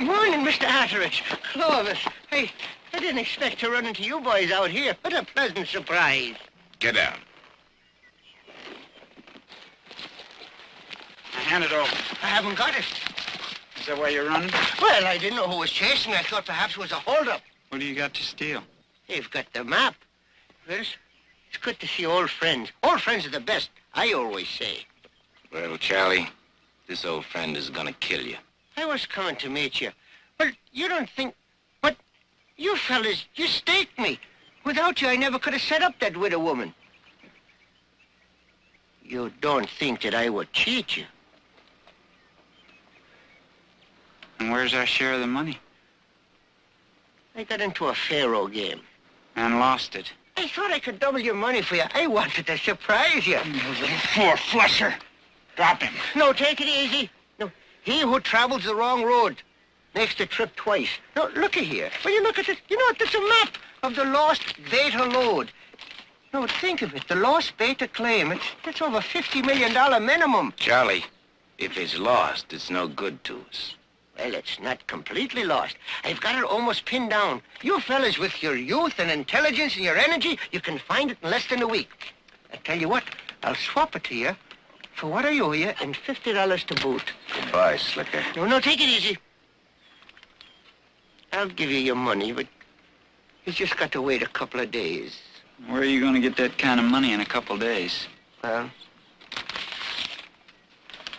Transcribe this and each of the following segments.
Morning, Mr. Hatteridge. Clovis. Hey, I didn't expect to run into you boys out here. What a pleasant surprise. Get down. Hand it over. I haven't got it. Is that why you're running? Well, I didn't know who was chasing me. I thought perhaps it was a holdup. What do you got to steal? You've got the map. Well, it's good to see old friends. Old friends are the best, I always say. Well, Charlie, this old friend is gonna kill you. I was coming to meet you. Well, you don't think... But you fellas, you staked me. Without you, I never could have set up that widow woman. You don't think that I would cheat you? And where's our share of the money? I got into a faro game. And lost it. I thought I could double your money for you. I wanted to surprise you. You little four-flusher. Drop him. No, take it easy. No, he who travels the wrong road makes the trip twice. No, looky here. When you look at it, you know what? There's a map of the lost Beta lode. No, think of it. The lost Beta claim. It's over $50 million minimum. Charlie, if it's lost, it's no good to us. Well, it's not completely lost. I've got it almost pinned down. You fellas, with your youth and intelligence and your energy, you can find it in less than a week. I tell you what, I'll swap it to you for what I owe you and $50 to boot. Goodbye, Slicker. No, take it easy. I'll give you your money, but you just got to wait a couple of days. Where are you going to get that kind of money in a couple days? Well,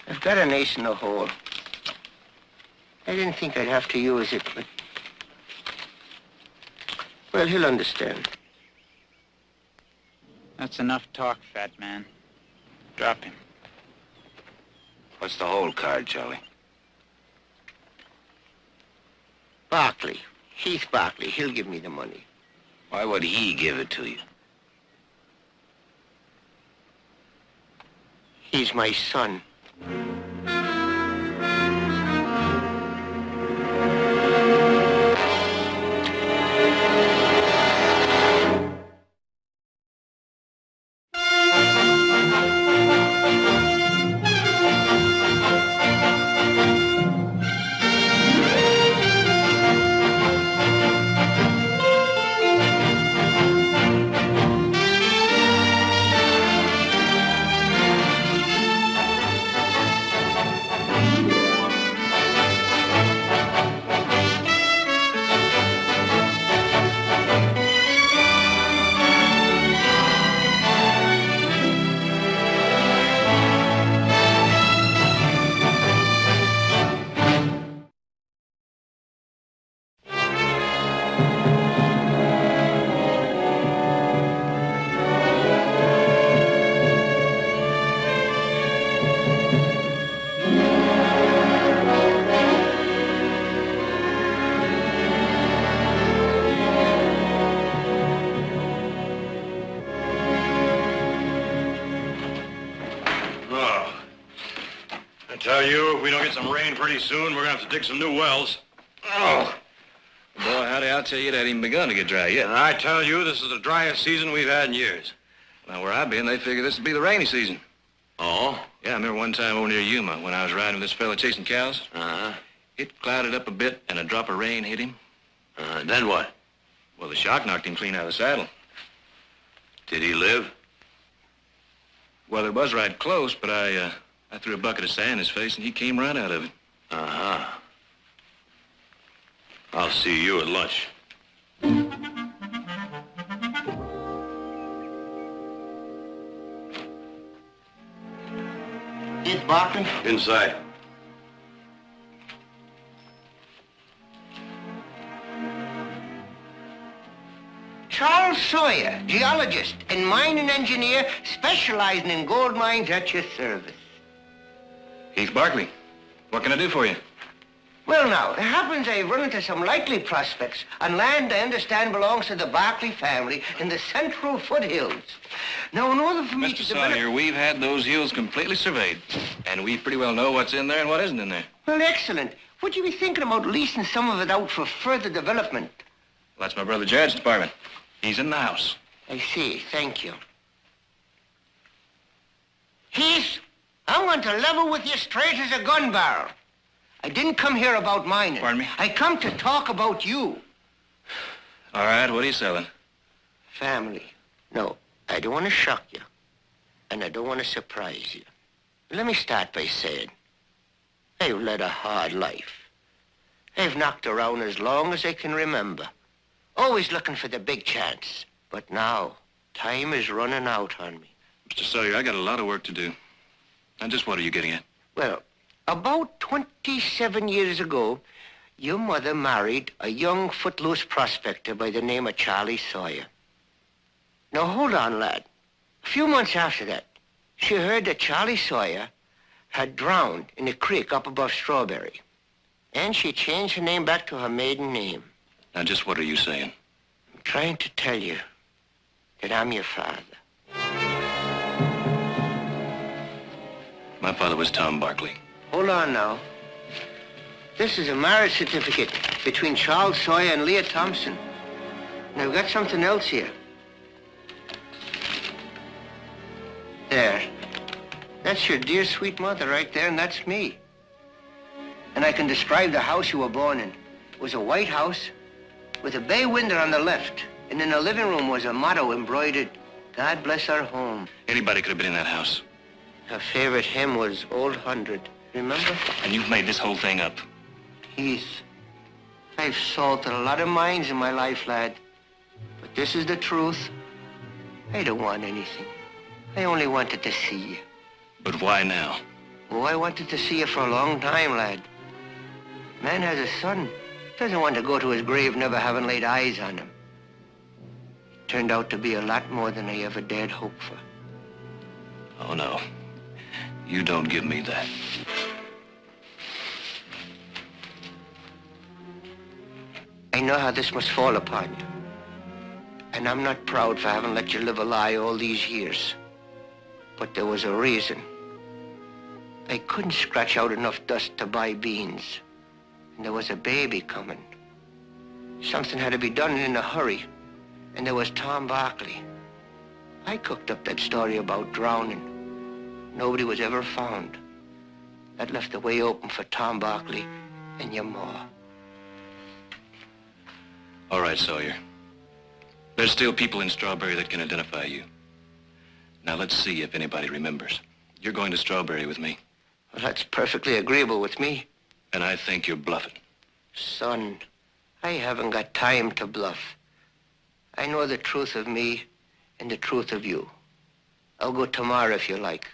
I've got an ace in the hole. I didn't think I'd have to use it, but... Well, he'll understand. That's enough talk, fat man. Drop him. What's the whole card, Charlie? Barkley. Heath Barkley. He'll give me the money. Why would he give it to you? He's my son. Tell you, if we don't get some rain pretty soon, we're gonna have to dig some new wells. Oh! Boy, howdy, I'll tell you, it hadn't even begun to get dry yet. And I tell you, this is the driest season we've had in years. Now, where I've been, they figure this would be the rainy season. Oh? Yeah, I remember one time over near Yuma when I was riding with this fella chasing cows. Uh-huh. It clouded up a bit, and a drop of rain hit him. Then what? Well, the shock knocked him clean out of the saddle. Did he live? Well, it was right close, but I threw a bucket of sand in his face, and he came right out of it. Uh-huh. I'll see you at lunch. Heath Barkley? Inside. Charles Sawyer, geologist and mining engineer specializing in gold mines at your service. Heath Barkley, what can I do for you? Well, now, it happens I've run into some likely prospects on land I understand belongs to the Barkley family in the central foothills. Now, in order for me Mr. to develop... Sawyer, we've had those hills completely surveyed, and we pretty well know what's in there and what isn't in there. Well, excellent. Would you be thinking about leasing some of it out for further development? Well, that's my brother Jared's department. He's in the house. I see. Thank you. Heath, I'm going to level with you straight as a gun barrel. I didn't come here about mining. Pardon me? I come to talk about you. All right, what are you selling? Family. No, I don't want to shock you. And I don't want to surprise you. Let me start by saying, I've led a hard life. I've knocked around as long as I can remember. Always looking for the big chance. But now, time is running out on me. Mr. Sawyer, I got a lot of work to do. And just what are you getting at? Well, about 27 years ago, your mother married a young footloose prospector by the name of Charlie Sawyer. Now, hold on, lad. A few months after that, she heard that Charlie Sawyer had drowned in a creek up above Strawberry. And she changed her name back to her maiden name. Now, just what are you saying? I'm trying to tell you that I'm your father. My father was Tom Barkley. Hold on now. This is a marriage certificate between Charles Sawyer and Leah Thompson. And I've got something else here. There. That's your dear, sweet mother right there, and that's me. And I can describe the house you were born in. It was a white house with a bay window on the left. And in the living room was a motto embroidered, God bless our home. Anybody could have been in that house. Her favorite hymn was Old Hundred. Remember? And you've made this whole thing up. Heath, I've salted a lot of mines in my life, lad. But this is the truth. I don't want anything. I only wanted to see you. But why now? Oh, I wanted to see you for a long time, lad. Man has a son. Doesn't want to go to his grave never having laid eyes on him. Turned out to be a lot more than I ever dared hope for. Oh, no. You don't give me that. I know how this must fall upon you. And I'm not proud for having let you live a lie all these years. But there was a reason. I couldn't scratch out enough dust to buy beans. And there was a baby coming. Something had to be done in a hurry. And there was Tom Barkley. I cooked up that story about drowning. Nobody was ever found. That left the way open for Tom Barkley and your ma. All right, Sawyer. There's still people in Strawberry that can identify you. Now, let's see if anybody remembers. You're going to Strawberry with me. Well, that's perfectly agreeable with me. And I think you're bluffing. Son, I haven't got time to bluff. I know the truth of me and the truth of you. I'll go tomorrow if you like.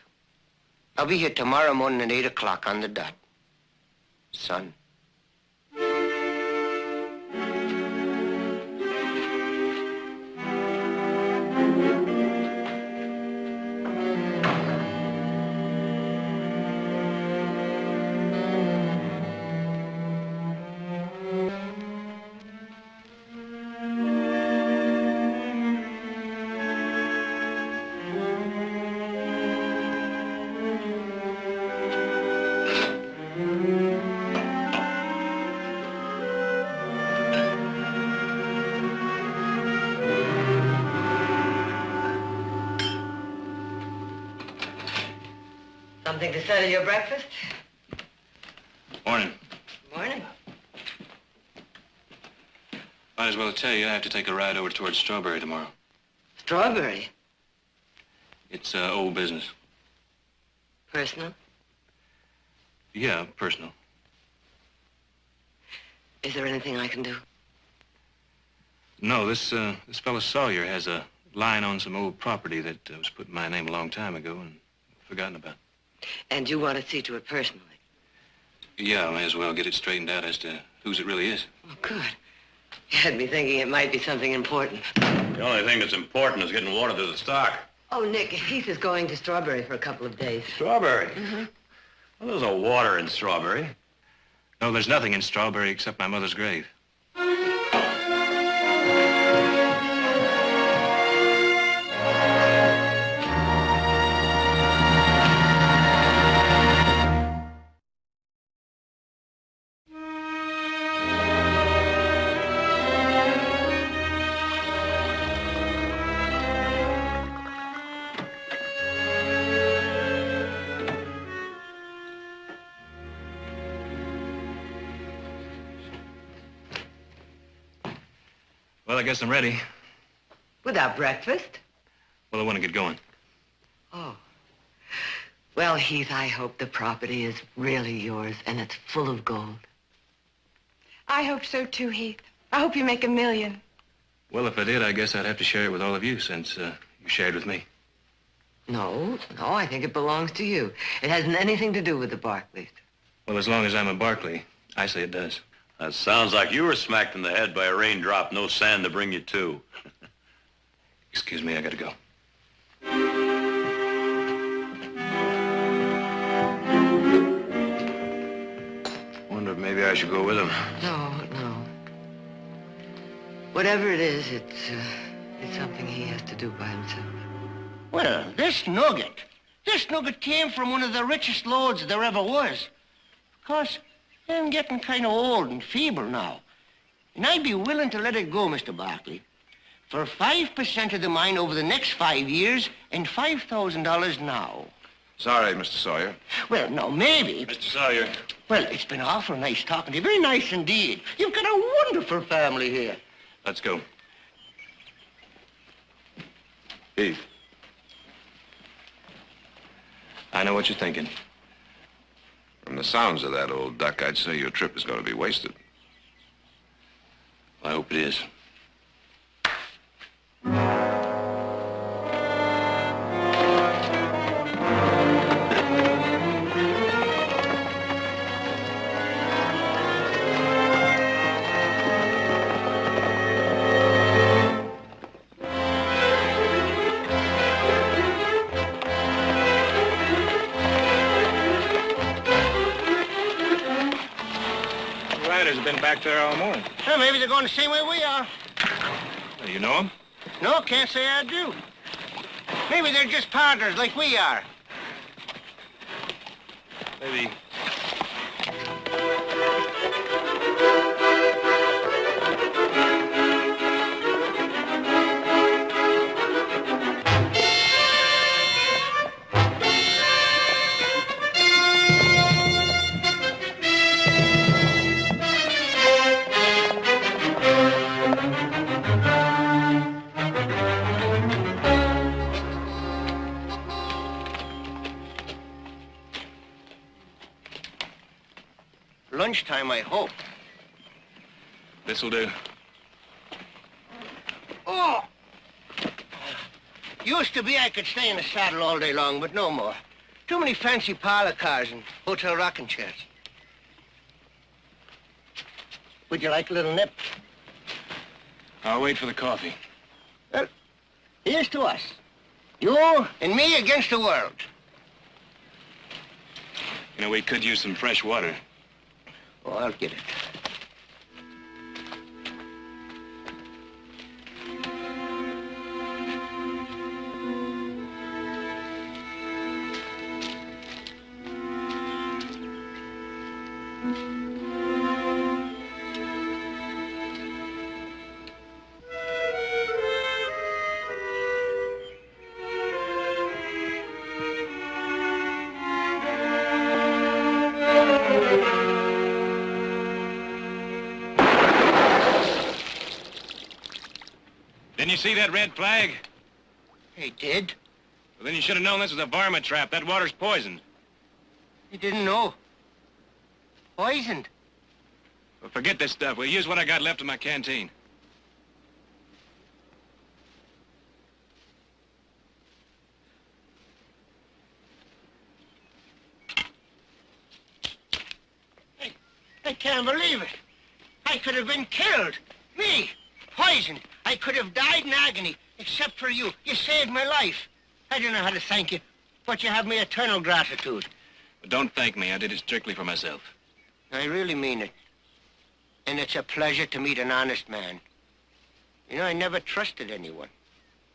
I'll be here tomorrow morning at 8 o'clock on the dot. Son. Something to settle your breakfast? Morning. Morning. Might as well tell you I have to take a ride over towards Strawberry tomorrow. Strawberry. It's old business. Personal? Yeah, personal. Is there anything I can do? No, this fellow Sawyer has a line on some old property that was put in my name a long time ago and forgotten about. And you want to see to it personally? Yeah, I may as well get it straightened out as to whose it really is. Oh, good. You had me thinking it might be something important. The only thing that's important is getting water to the stock. Oh, Nick, Heath is going to Strawberry for a couple of days. Strawberry? Mm-hmm. Well, there's no water in Strawberry. No, there's nothing in Strawberry except my mother's grave. Well, I guess I'm ready. Without breakfast? Well, I want to get going. Oh. Well, Heath, I hope the property is really yours and it's full of gold. I hope so too, Heath. I hope you make $1 million. Well, if I did, I guess I'd have to share it with all of you since you shared with me. No, I think it belongs to you. It hasn't anything to do with the Barclays. Well, as long as I'm a Barclay, I say it does. That sounds like you were smacked in the head by a raindrop, no sand to bring you to. Excuse me, I gotta go. Wonder if maybe I should go with him. No. Whatever it is, it's something he has to do by himself. Well, this nugget came from one of the richest lords there ever was. Of course, I'm getting kind of old and feeble now. And I'd be willing to let it go, Mr. Barclay, for 5% of the mine over the next 5 years and $5,000 now. Sorry, Mr. Sawyer. Well, no, maybe. Mr. Sawyer. Well, it's been awful nice talking to you. Very nice indeed. You've got a wonderful family here. Let's go. Heath. I know what you're thinking. From the sounds of that old duck, I'd say your trip is going to be wasted. I hope it is. Riders have been back there all morning. Well, maybe they're going the same way we are. Do you know him? No, can't say I do. Maybe they're just partners like we are. Maybe. Lunchtime, I hope. This'll do. Oh! Used to be I could stay in the saddle all day long, but no more. Too many fancy parlor cars and hotel rocking chairs. Would you like a little nip? I'll wait for the coffee. Well, here's to us. You and me against the world. You know, we could use some fresh water. Oh, I'll get it. Didn't you see that red flag? He did? Well, then you should have known this was a varmint trap. That water's poisoned. He didn't know. Poisoned. Well, forget this stuff. We'll use what I got left in my canteen. I can't believe it. I could have been killed. Me, poisoned. I could have died in agony, except for you. You saved my life. I don't know how to thank you, but you have my eternal gratitude. But don't thank me. I did it strictly for myself. I really mean it. And it's a pleasure to meet an honest man. You know, I never trusted anyone.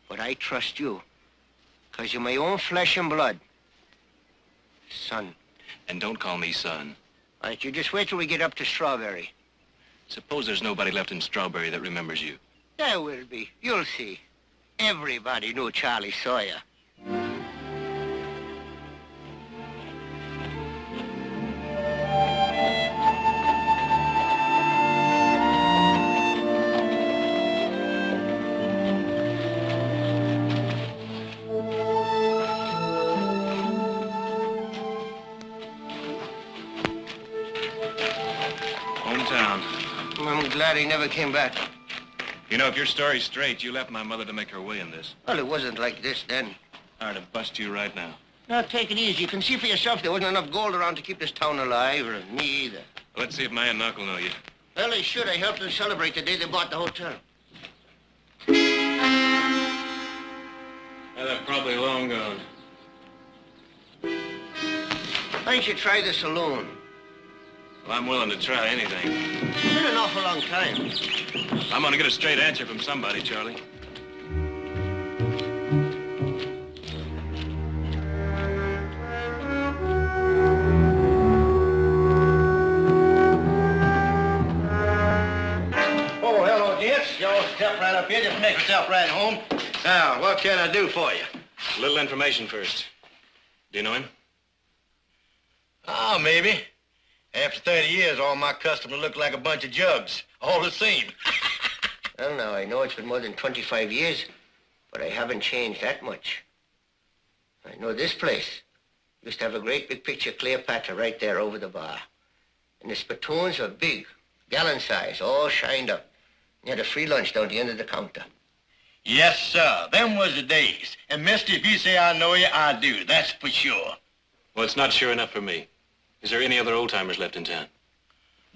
But I trust you. Because you're my own flesh and blood. Son. And don't call me son. All right, you just wait till we get up to Strawberry. Suppose there's nobody left in Strawberry that remembers you. There will be. You'll see. Everybody knew Charlie Sawyer. town. I'm glad he never came back. You know, if your story's straight, you left my mother to make her way in this. Well, it wasn't like this then. I'd have bust you right now. Now, take it easy. You can see for yourself there wasn't enough gold around to keep this town alive, or me either. Let's see if my aunt and uncle know you. Well, they should. I helped them celebrate the day they bought the hotel. Well, they're probably long gone. Why don't you try the saloon? Well, I'm willing to try anything. It's been an awful long time. I'm gonna get a straight answer from somebody, Charlie. Oh, hello, gents. Y'all step right up here. Just make yourself right home. Now, what can I do for you? A little information first. Do you know him? Oh, maybe. After 30 years, all my customers look like a bunch of jugs. All the same. Well, now, I know it's been more than 25 years, but I haven't changed that much. I know this place used to have a great big picture of Cleopatra right there over the bar. And the spittoons were big, gallon size, all shined up. You had a free lunch down the end of the counter. Yes, sir. Them was the days. And, mister, if you say I know you, I do. That's for sure. Well, it's not sure enough for me. Is there any other old-timers left in town?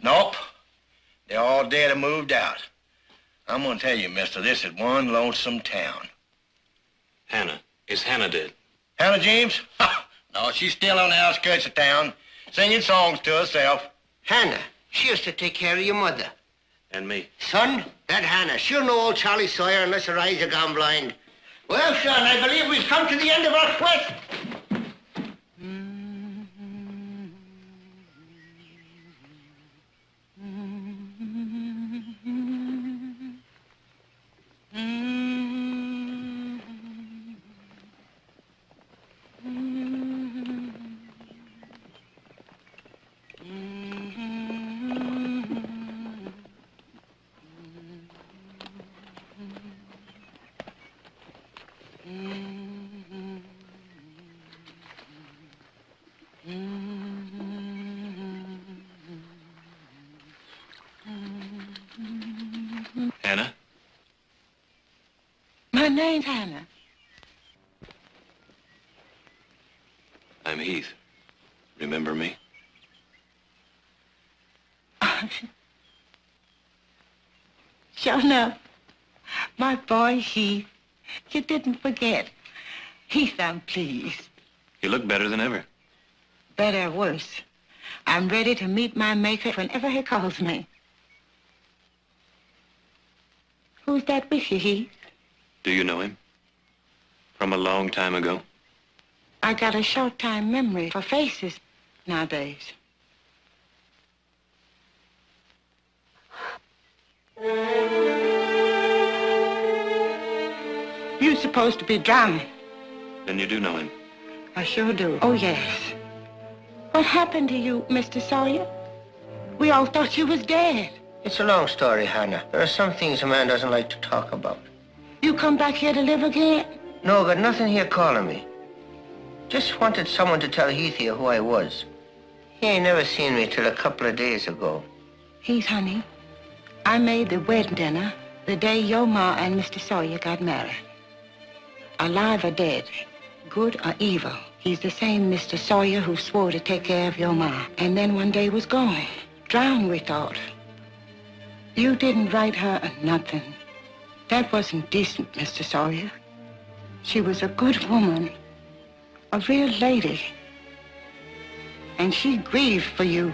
Nope. They're all dead or moved out. I'm gonna tell you, mister, this is one lonesome town. Hannah. Is Hannah dead? Hannah James? Ha! No, she's still on the outskirts of town, singing songs to herself. Hannah, she used to take care of your mother. And me. Son, that Hannah, she'll know old Charlie Sawyer unless her eyes are gone blind. Well, son, I believe we've come to the end of our quest. Hannah? My name's Hannah. I'm Heath. Remember me? Sure enough. My boy, Heath. You didn't forget. Heath, I'm pleased. You look better than ever. Better or worse. I'm ready to meet my maker whenever he calls me. Who's that with you, Heath? Do you know him? From a long time ago? I got a short-time memory for faces nowadays. You're supposed to be drowning. Then you do know him. I sure do. Oh, yes. What happened to you, Mr. Sawyer? We all thought you was dead. It's a long story, Hannah. There are some things a man doesn't like to talk about. You come back here to live again? No, got nothing here calling me. Just wanted someone to tell Heath here who I was. He ain't never seen me till a couple of days ago. Heath, honey, I made the wedding dinner the day your ma and Mr. Sawyer got married. Alive or dead, good or evil, he's the same Mr. Sawyer who swore to take care of your ma, and then one day was gone. Drowned, we thought. You didn't write her nothing. That wasn't decent, Mr. Sawyer. She was a good woman, a real lady. And she grieved for you.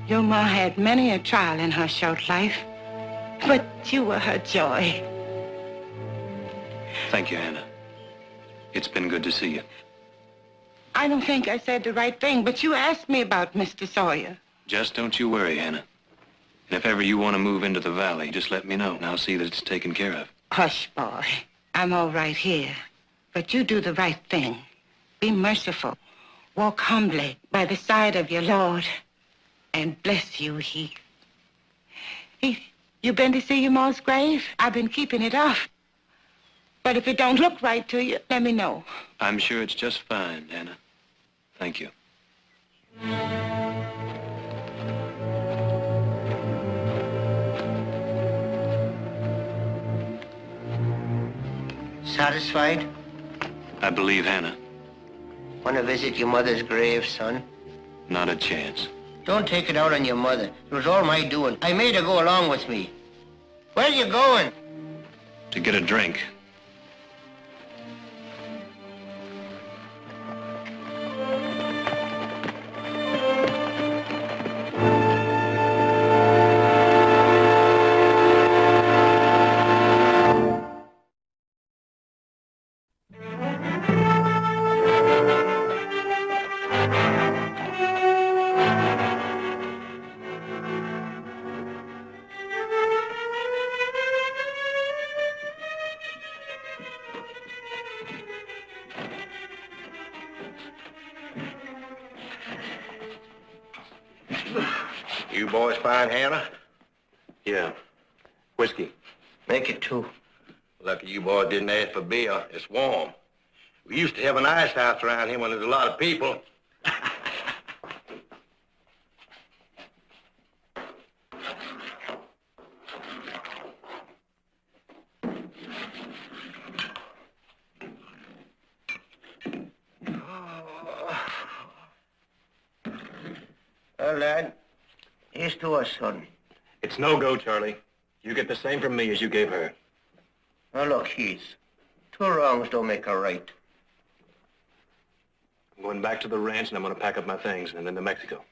Your ma had many a trial in her short life, but you were her joy. Thank you, Hannah. It's been good to see you. I don't think I said the right thing, but you asked me about Mr. Sawyer. Just don't you worry, Hannah. And if ever you want to move into the valley, just let me know, and I'll see that it's taken care of. Hush, boy. I'm all right here. But you do the right thing. Be merciful. Walk humbly by the side of your Lord. And bless you, Heath. Heath, you been to see your ma's grave? I've been keeping it off. But if it don't look right to you, let me know. I'm sure it's just fine, Hannah. Thank you. Satisfied? I believe Hannah. Want to visit your mother's grave, son? Not a chance. Don't take it out on your mother. It was all my doing. I made her go along with me. Where are you going? To get a drink. You boys find Hannah? Yeah. Whiskey. Make it 2. Lucky you boys didn't ask for beer. It's warm. We used to have an ice house around here when there was a lot of people. Well, lad, here's to us, son. It's no go, Charlie. You get the same from me as you gave her. Now, look, Heath. 2 wrongs don't make a right. I'm going back to the ranch, and I'm going to pack up my things and then to Mexico.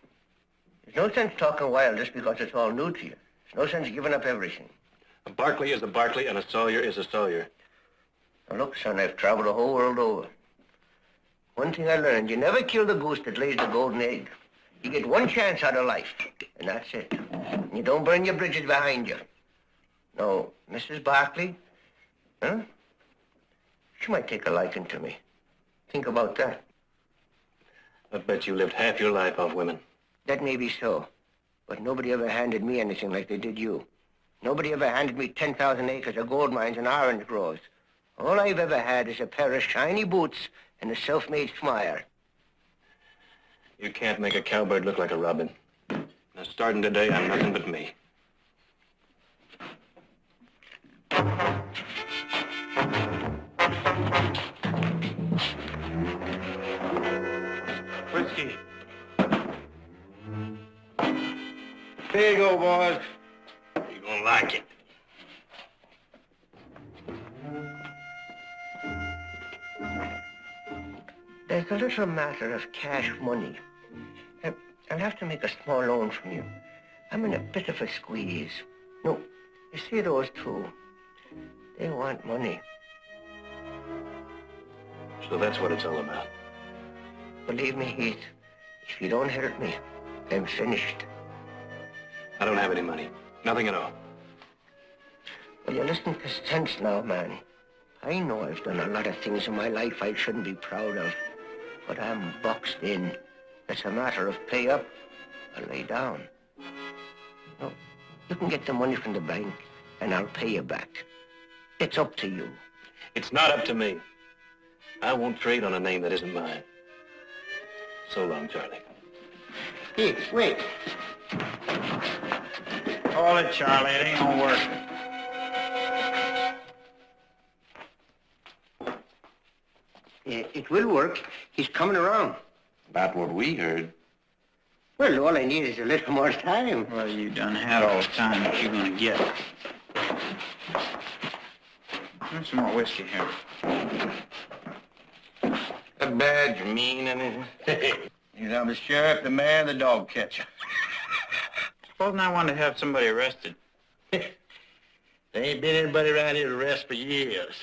There's no sense talking wild just because it's all new to you. There's no sense giving up everything. A Barkley is a Barkley, and a Sawyer is a Sawyer. Now, look, son, I've traveled the whole world over. One thing I learned, you never kill the goose that lays the golden egg. You get one chance out of life, and that's it. And you don't burn your bridges behind you. No, Mrs. Barkley, huh? She might take a liking to me. Think about that. I bet you lived half your life off women. That may be so, but nobody ever handed me anything like they did you. Nobody ever handed me 10,000 acres of gold mines and orange groves. All I've ever had is a pair of shiny boots and a self-made smile. You can't make a cowbird look like a robin. Now, starting today, I'm nothing but me. Whiskey. There you go, boys. You're gonna like it. There's a little matter of cash money. I'll have to make a small loan from you. I'm in a bit of a squeeze. No, you see those 2. They want money. So that's what it's all about. Believe me, Heath, if you don't help me, I'm finished. I don't have any money. Nothing at all. Well, you listen to sense now, man. I know I've done a lot of things in my life I shouldn't be proud of, but I'm boxed in. It's a matter of pay up or lay down. No, you can get the money from the bank, and I'll pay you back. It's up to you. It's not up to me. I won't trade on a name that isn't mine. So long, Charlie. Hey, wait. Call it, Charlie. It ain't gonna work. It will work. He's coming around. About what we heard. Well, all I need is a little more time. Well, you done had all the time that you're gonna get. There's some more whiskey here. That badge mean anything? You know, I'm the sheriff, the mayor, the dog catcher. Supposing I wanted to have somebody arrested. There ain't been anybody around here to arrest for years.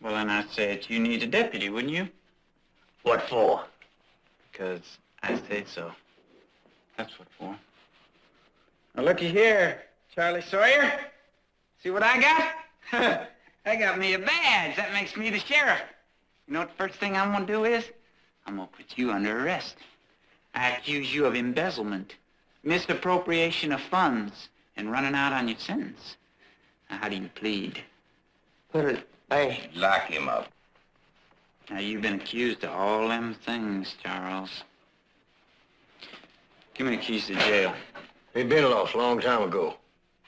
Well, then I'd say that you need a deputy, wouldn't you? What for? Because I say so. That's what for. Now, looky here, Charlie Sawyer. See what I got? I got me a badge. That makes me the sheriff. You know what the first thing I'm going to do is? I'm going to put you under arrest. I accuse you of embezzlement, misappropriation of funds, and running out on your sentence. Now, how do you plead? Well, I... Lock him up. Now, you've been accused of all them things, Charles. Give me the keys to jail. They been lost a long time ago.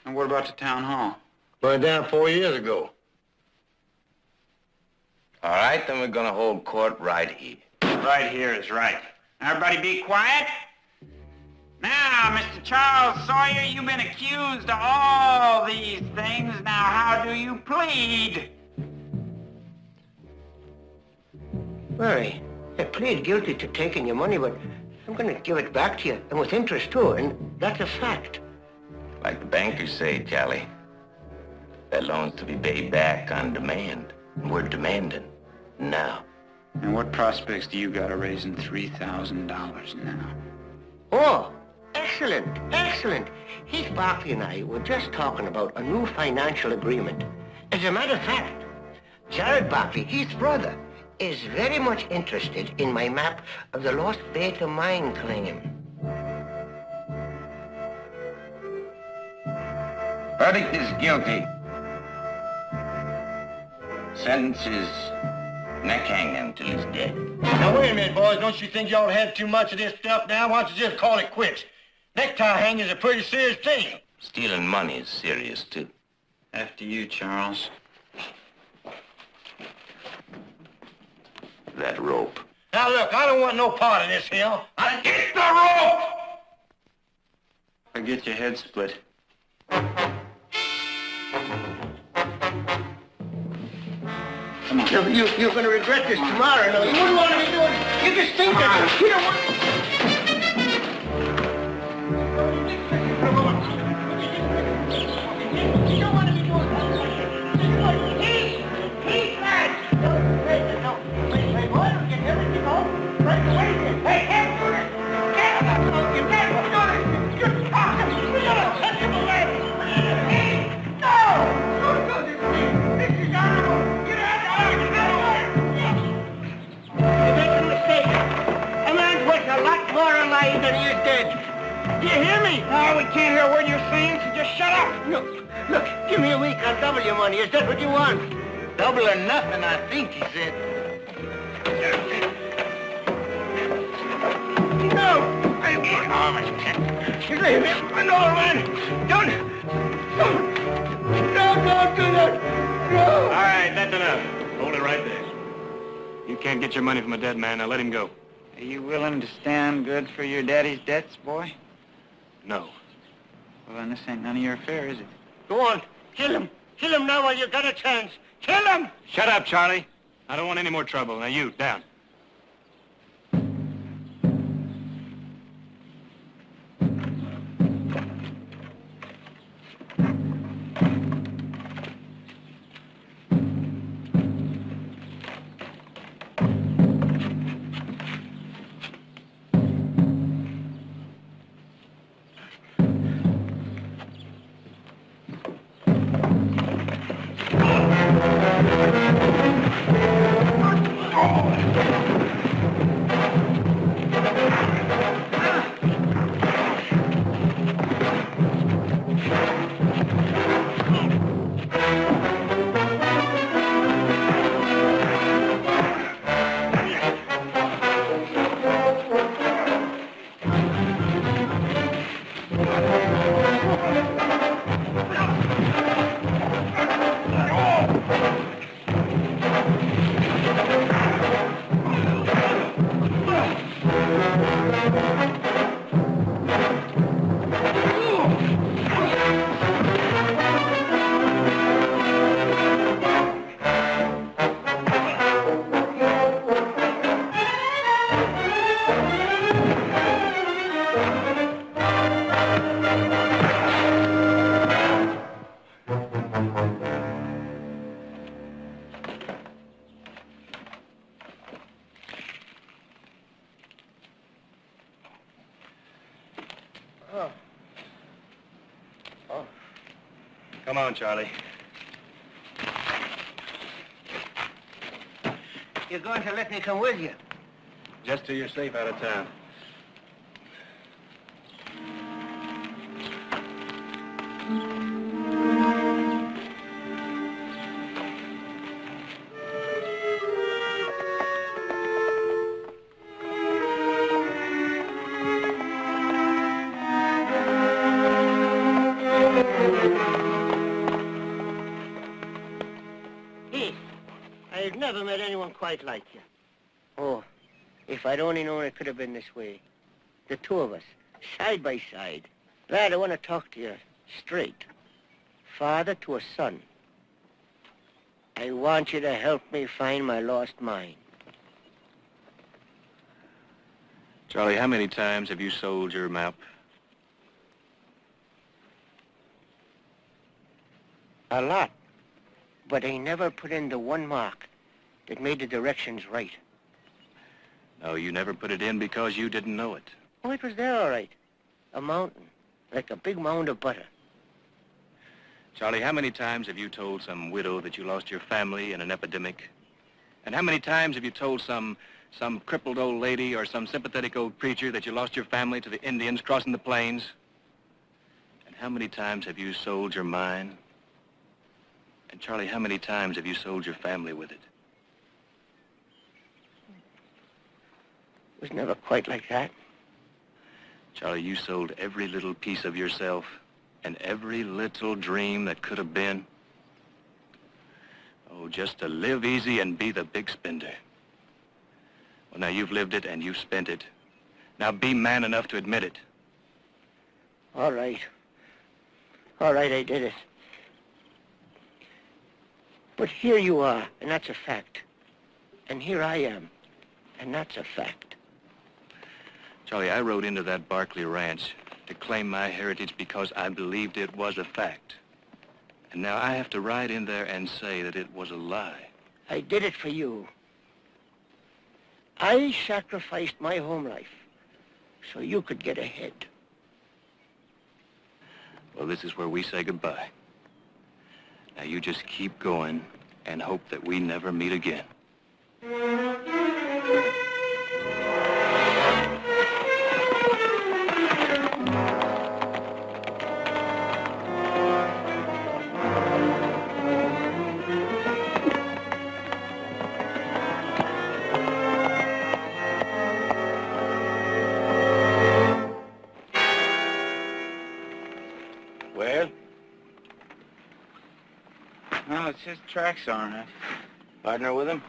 And what about the town hall? Burned down 4 years ago. All right, then we're gonna hold court right here. Right here is right. Everybody be quiet. Now, Mr. Charles Sawyer, you've been accused of all these things. Now, how do you plead? Well, I plead guilty to taking your money, but I'm going to give it back to you, and with interest, too, and that's a fact. Like the bankers say, Charlie, that loan's to be paid back on demand. And we're demanding now. And what prospects do you got of raising $3,000 now? Oh, excellent, excellent. Heath Barkley and I were just talking about a new financial agreement. As a matter of fact, Jared Barkley, Heath's brother, is very much interested in my map of the Lost Beta mine claim. Verdict is guilty. Sentence is neck hanging till he's dead. Now, wait a minute, boys. Don't you think y'all had too much of this stuff now? Why don't you just call it quits? Necktie hanging is a pretty serious thing. Stealing money is serious, too. After you, Charles. That rope. Now, look, I don't want no part of this, Hill. Get the rope! Or get your head split. Come on. You're going to regret this tomorrow. No, you wouldn't want to be doing it. You just think of it. You don't want... You don't want to be doing that. He's mad. No, wait, boy, don't get everything off. Right away. Hey, get for it. Get him. You can't do it. You're talking. You're going to touch him away. No! Don't do this to me. This is honorable. Get out of here. You're making a mistake. A man's worth a lot more alive than he is dead. Do you hear me? No, we can't hear a word you're saying, so just shut up. Look, give me a week. I'll double your money. Is that what you want? Double or nothing, I think, he said. No! You leave me. No, man. Don't do that. No. All right, that's enough. Hold it right there. You can't get your money from a dead man. Now let him go. Are you willing to stand good for your daddy's debts, boy? No. Well, then this ain't none of your affair, is it? Go on. Kill him. Kill him now while you got a chance. Kill him! Shut up, Charlie. I don't want any more trouble. Now you, down. Come on, Charlie. You're going to let me come with you. Just till you're safe out of town. never met anyone quite like you. Oh, if I'd only known it could have been this way. The two of us, side by side. Lad, I want to talk to you straight. Father to a son. I want you to help me find my lost mine. Charlie, how many times have you sold your map? A lot. But I never put in the one mark that made the directions right. No, you never put it in because you didn't know it. Oh, it was there all right. A mountain, like a big mound of butter. Charlie, how many times have you told some widow that you lost your family in an epidemic? And how many times have you told some crippled old lady or some sympathetic old preacher that you lost your family to the Indians crossing the plains? And how many times have you sold your mine? And Charlie, how many times have you sold your family with it? It was never quite like that. Charlie, you sold every little piece of yourself and every little dream that could have been. Oh, just to live easy and be the big spender. Well, now you've lived it and you've spent it. Now be man enough to admit it. All right. All right, I did it. But here you are, and that's a fact. And here I am, and that's a fact. Charlie, I rode into that Barkley ranch to claim my heritage because I believed it was a fact. And now I have to ride in there and say that it was a lie. I did it for you. I sacrificed my home life so you could get ahead. Well, this is where we say goodbye. Now you just keep going and hope that we never meet again. Well? No, it's his tracks, all right. Partner with him?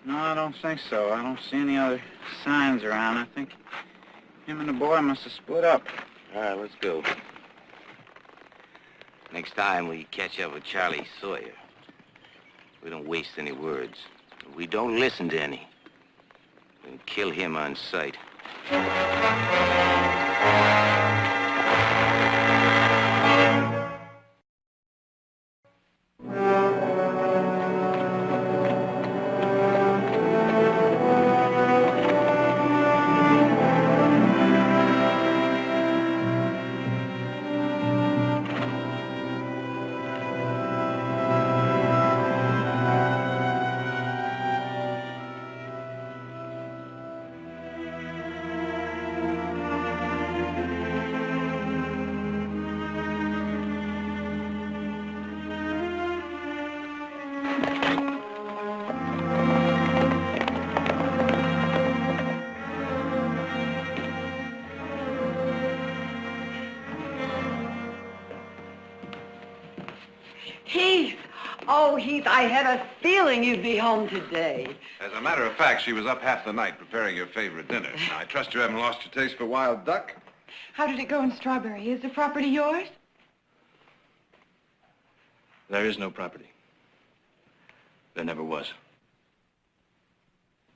No, I don't think so. I don't see any other signs around. I think him and the boy must have split up. All right, let's go. Next time we catch up with Charlie Sawyer, we don't waste any words. We don't listen to any. We can kill him on sight. Heath! Oh, Heath, I had a feeling you'd be home today. As a matter of fact, she was up half the night preparing your favorite dinner. Now, I trust you haven't lost your taste for wild duck? How did it go in Strawberry? Is the property yours? There is no property. There never was.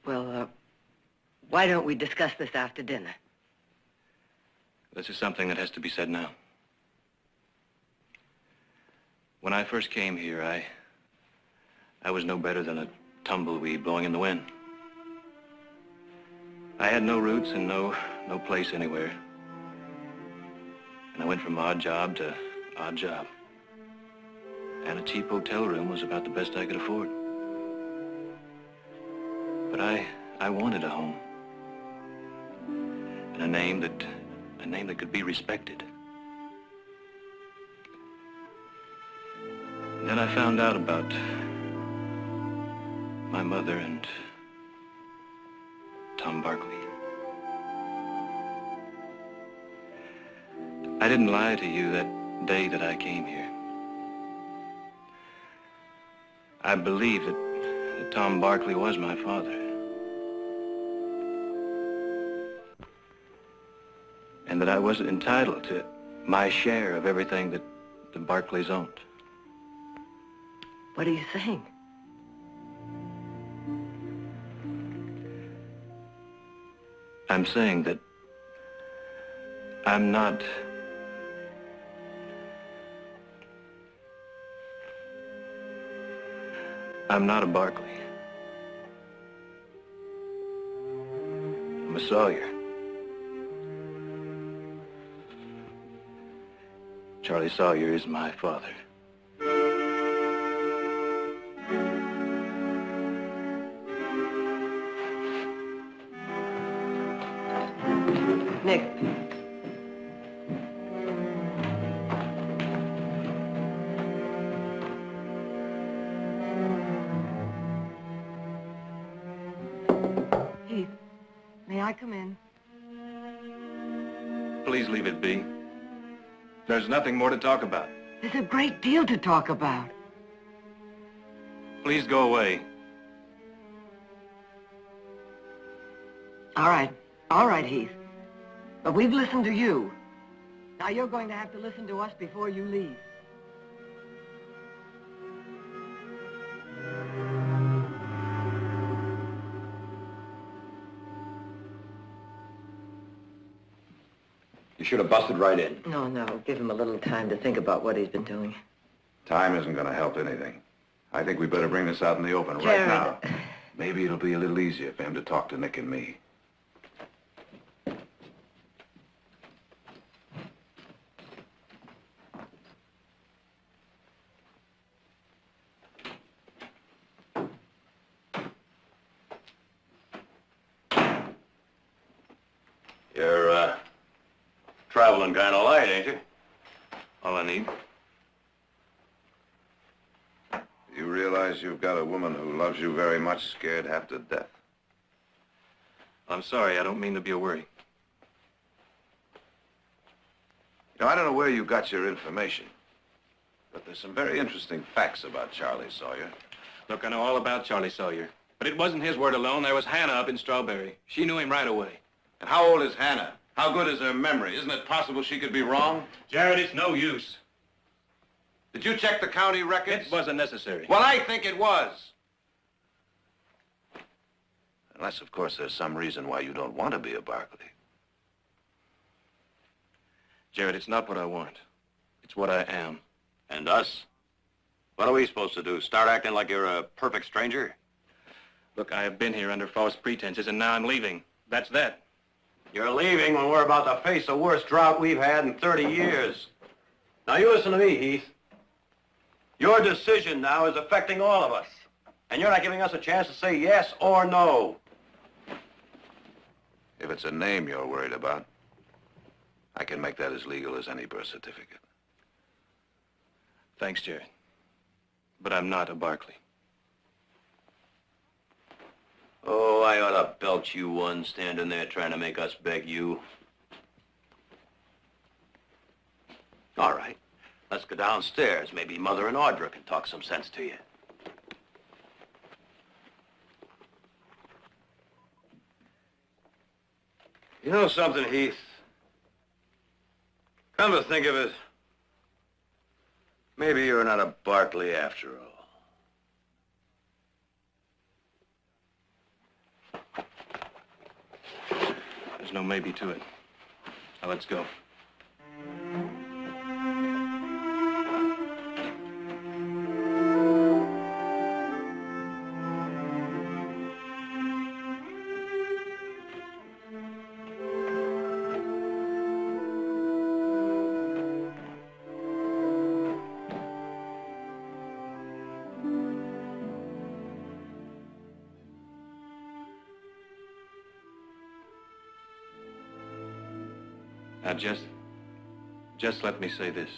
Well, why don't we discuss this after dinner? This is something that has to be said now. When I first came here, I was no better than a tumbleweed blowing in the wind. I had no roots and no place anywhere. And I went from odd job to odd job. And a cheap hotel room was about the best I could afford. But I wanted a home. And a name that could be respected. And then I found out about my mother and Tom Barkley. I didn't lie to you that day that I came here. I believe that Tom Barkley was my father. And that I wasn't entitled to my share of everything that the Barclays owned. What are you saying? I'm saying that I'm not... I'm not a Barkley. I'm a Sawyer. Charlie Sawyer is my father. Nick. Heath, may I come in? Please leave it be. There's nothing more to talk about. There's a great deal to talk about. Please go away. All right, Heath. But we've listened to you. Now you're going to have to listen to us before you leave. You should have busted right in. No, give him a little time to think about what he's been doing. Time isn't going to help anything. I think we better bring this out in the open right Jared. now. Maybe it'll be a little easier for him to talk to Nick and me. You're, traveling kind of light, ain't you? All I need. You realize you've got a woman who loves you very much scared half to death. I'm sorry, I don't mean to be a worry. You know, I don't know where you got your information, but there's some very interesting facts about Charlie Sawyer. Look, I know all about Charlie Sawyer. But it wasn't his word alone. There was Hannah up in Strawberry. She knew him right away. And how old is Hannah? How good is her memory? Isn't it possible she could be wrong? Jared, it's no use. Did you check the county records? It wasn't necessary. Well, I think it was. Unless, of course, there's some reason why you don't want to be a Barkley. Jared, it's not what I want. It's what I am. And us? What are we supposed to do? Start acting like you're a perfect stranger? Look, I have been here under false pretenses, and now I'm leaving. That's that. You're leaving when we're about to face the worst drought we've had in 30 years. Now, you listen to me, Heath. Your decision now is affecting all of us. And you're not giving us a chance to say yes or no. If it's a name you're worried about, I can make that as legal as any birth certificate. Thanks, Jared. But I'm not a Barkley. Oh, I ought to belt you one standing there trying to make us beg you. All right. Let's go downstairs. Maybe Mother and Audra can talk some sense to you. You know something, Heath? Come to think of it, maybe you're not a Barkley after all. There's no maybe to it. Now let's go. Now, just let me say this.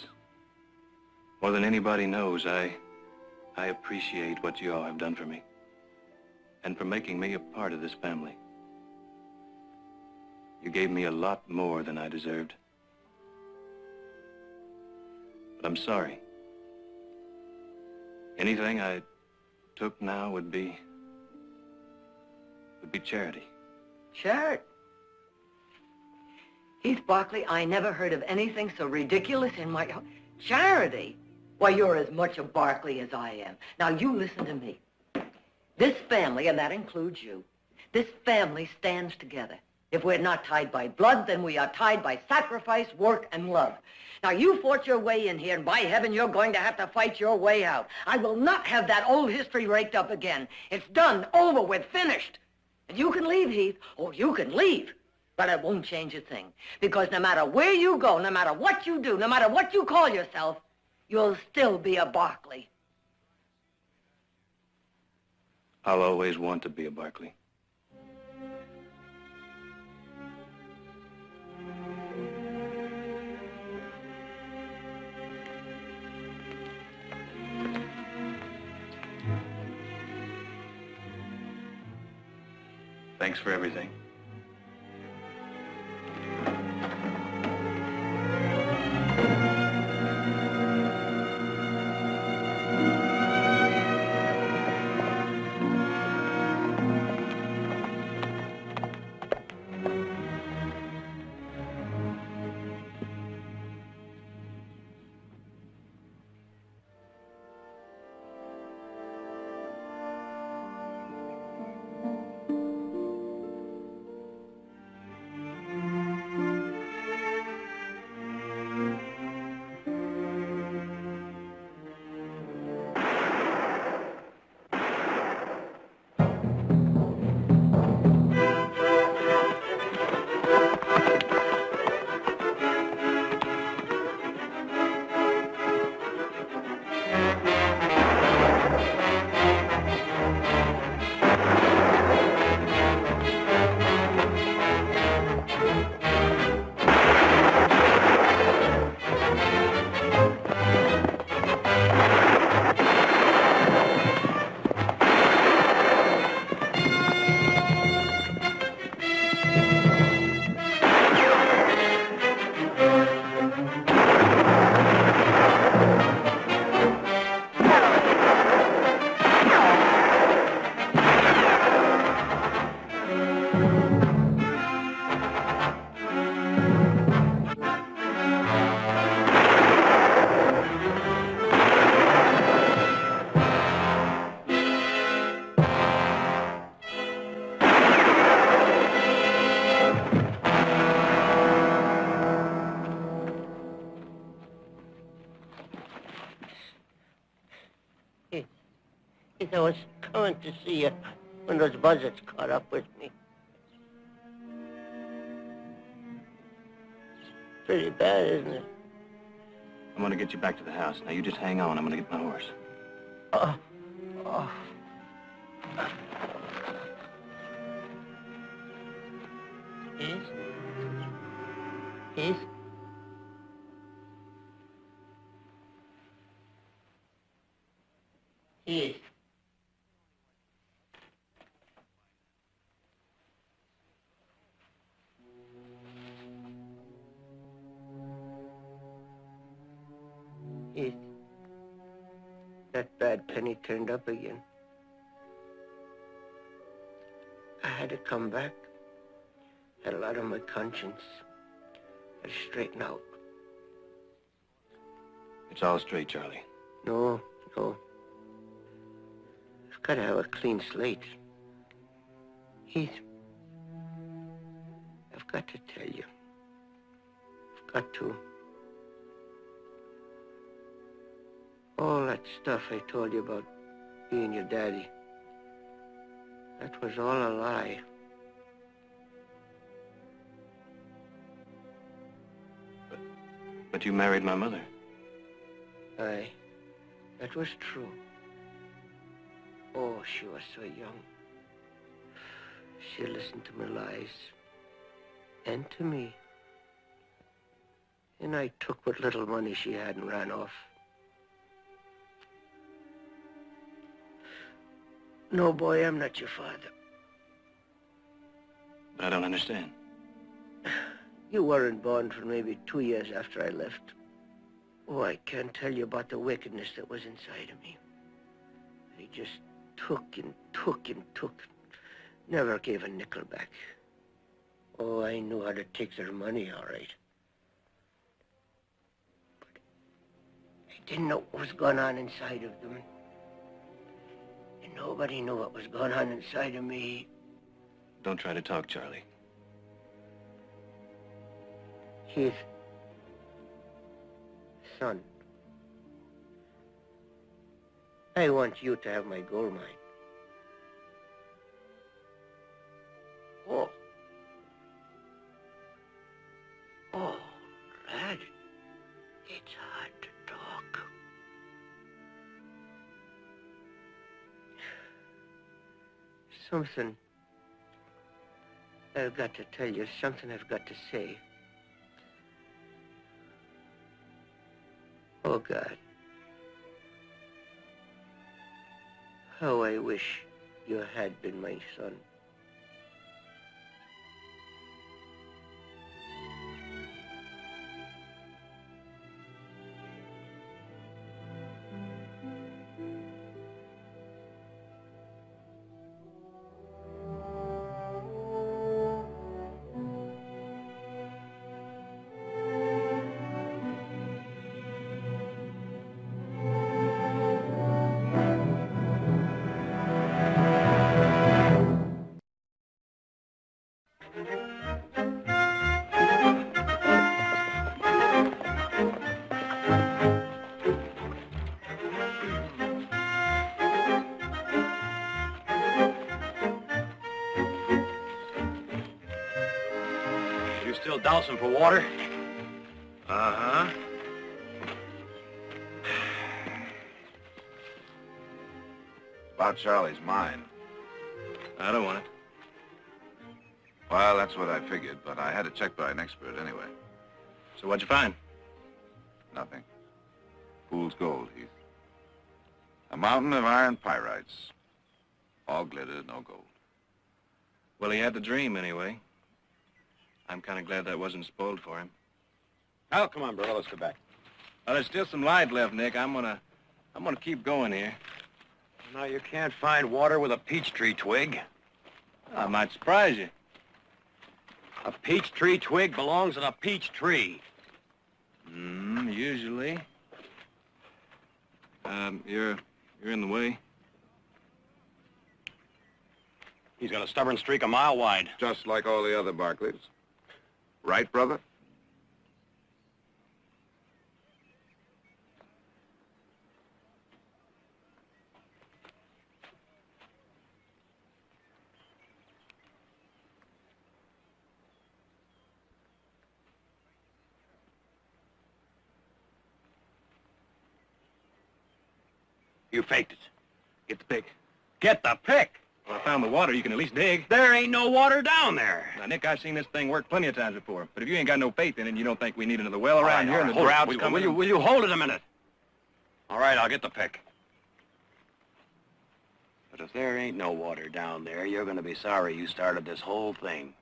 More than anybody knows, I appreciate what you all have done for me. And for making me a part of this family. You gave me a lot more than I deserved. But I'm sorry. Anything I took now would be would be Charity. Charity? Heath Barkley, I never heard of anything so ridiculous in my... Charity? Why, you're as much a Barkley as I am. Now, you listen to me. This family, and that includes you, this family stands together. If we're not tied by blood, then we are tied by sacrifice, work, and love. Now, you fought your way in here, and by heaven, you're going to have to fight your way out. I will not have that old history raked up again. It's done, over with, finished. And you can leave, Heath. Oh, you can leave. But it won't change a thing. Because no matter where you go, no matter what you do, no matter what you call yourself, you'll still be a Barkley. I'll always want to be a Barkley. Thanks for everything. I was coming to see you when those buzzards caught up with me. It's pretty bad, isn't it? I'm gonna get you back to the house. Now you just hang on. I'm gonna get my horse. Oh. Yes? Yes? Yes. Yes. That bad penny turned up again. I had to come back. Had a lot on my conscience. Had to straighten out. It's all straight, Charlie. No. I've got to have a clean slate. Heath, I've got to tell you. I've got to. All that stuff I told you about being your daddy, that was all a lie. But you married my mother. Aye, that was true. Oh, she was so young. She listened to my lies. And to me. And I took what little money she had and ran off. No, boy, I'm not your father. But I don't understand. You weren't born for maybe 2 years after I left. Oh, I can't tell you about the wickedness that was inside of me. He just took and took and took. Never gave a nickel back. Oh, I knew how to take their money, all right. But I didn't know what was going on inside of them. And nobody knew what was going on inside of me. Don't try to talk, Charlie. Heath. Son. I want you to have my gold mine. Oh. Oh, lad. It's hard to talk. Something I've got to tell you, something I've got to say. Oh, God. How I wish you had been my son. You still dousing for water? Uh-huh. About Charlie's mine. I don't want it. Well, that's what I figured, but I had to check by an expert anyway. So what'd you find? Nothing. Fool's gold, Heath. A mountain of iron pyrites. All glitter, no gold. Well, he had the dream anyway. I'm kind of glad that wasn't spoiled for him. Oh, come on, brother, let's go back. Well, there's still some light left, Nick. I'm gonna keep going here. Now, you can't find water with a peach tree twig. I might surprise you. A peach tree twig belongs in a peach tree. Usually. You're in the way. He's got a stubborn streak a mile wide. Just like all the other Barclays. Right, brother? You faked it. Get the pick. Get the pick. Well, I found the water. You can at least dig. There ain't no water down there. Now, Nick, I've seen this thing work plenty of times before. But if you ain't got no faith in it and you don't think we need another well around here and the hold it. drought's coming... Will you hold it a minute? All right, I'll get the pick. But if there ain't no water down there, you're gonna be sorry you started this whole thing.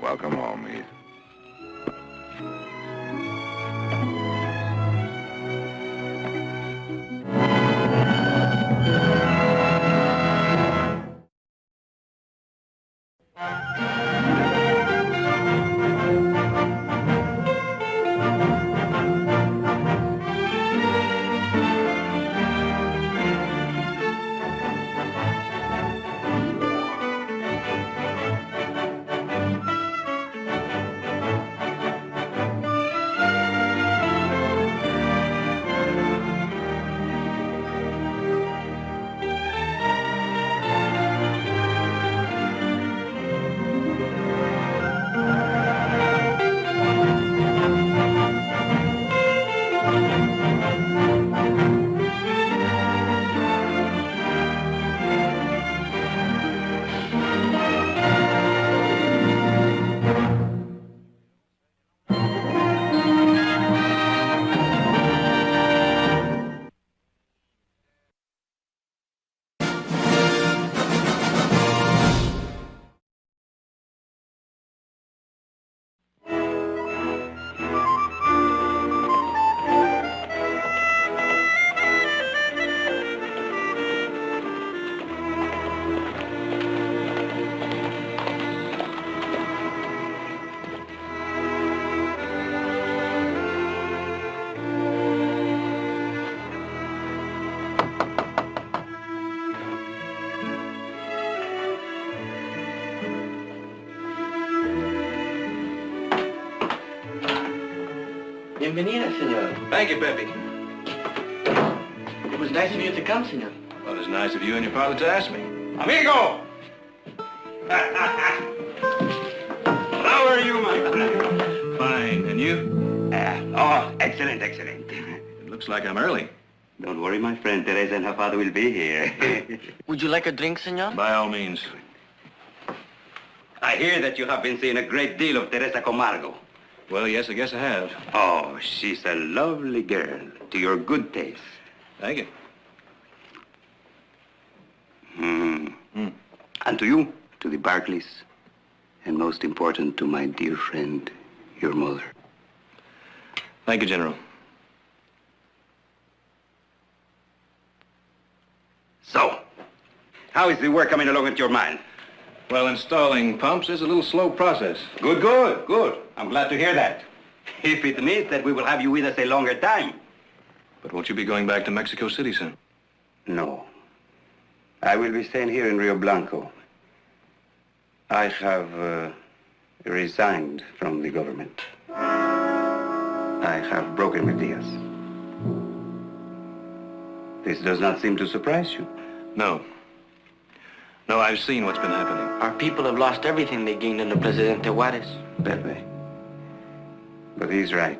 Welcome home, Heath. Bienvenida, senor. Thank you, Pepe. It was nice of you to come, senor. Well, it's nice of you and your father to ask me. Amigo! How are you, my friend? Fine. And you? Excellent, excellent. It looks like I'm early. Don't worry, my friend. Teresa and her father will be here. Would you like a drink, senor? By all means. I hear that you have been seeing a great deal of Teresa Camargo. Well, yes, I guess I have. Oh, she's a lovely girl, to your good taste. Thank you. And to you, to the Barclays, and most important, to my dear friend, your mother. Thank you, General. So, how is the work coming along at your mine? Well, installing pumps is a little slow process. Good, good, good. I'm glad to hear that. If it means that we will have you with us a longer time. But won't you be going back to Mexico City soon? No. I will be staying here in Rio Blanco. I have resigned from the government. I have broken with Diaz. This does not seem to surprise you. No. No, I've seen what's been happening. Our people have lost everything they gained under Presidente Juarez. Pepe. But he's right.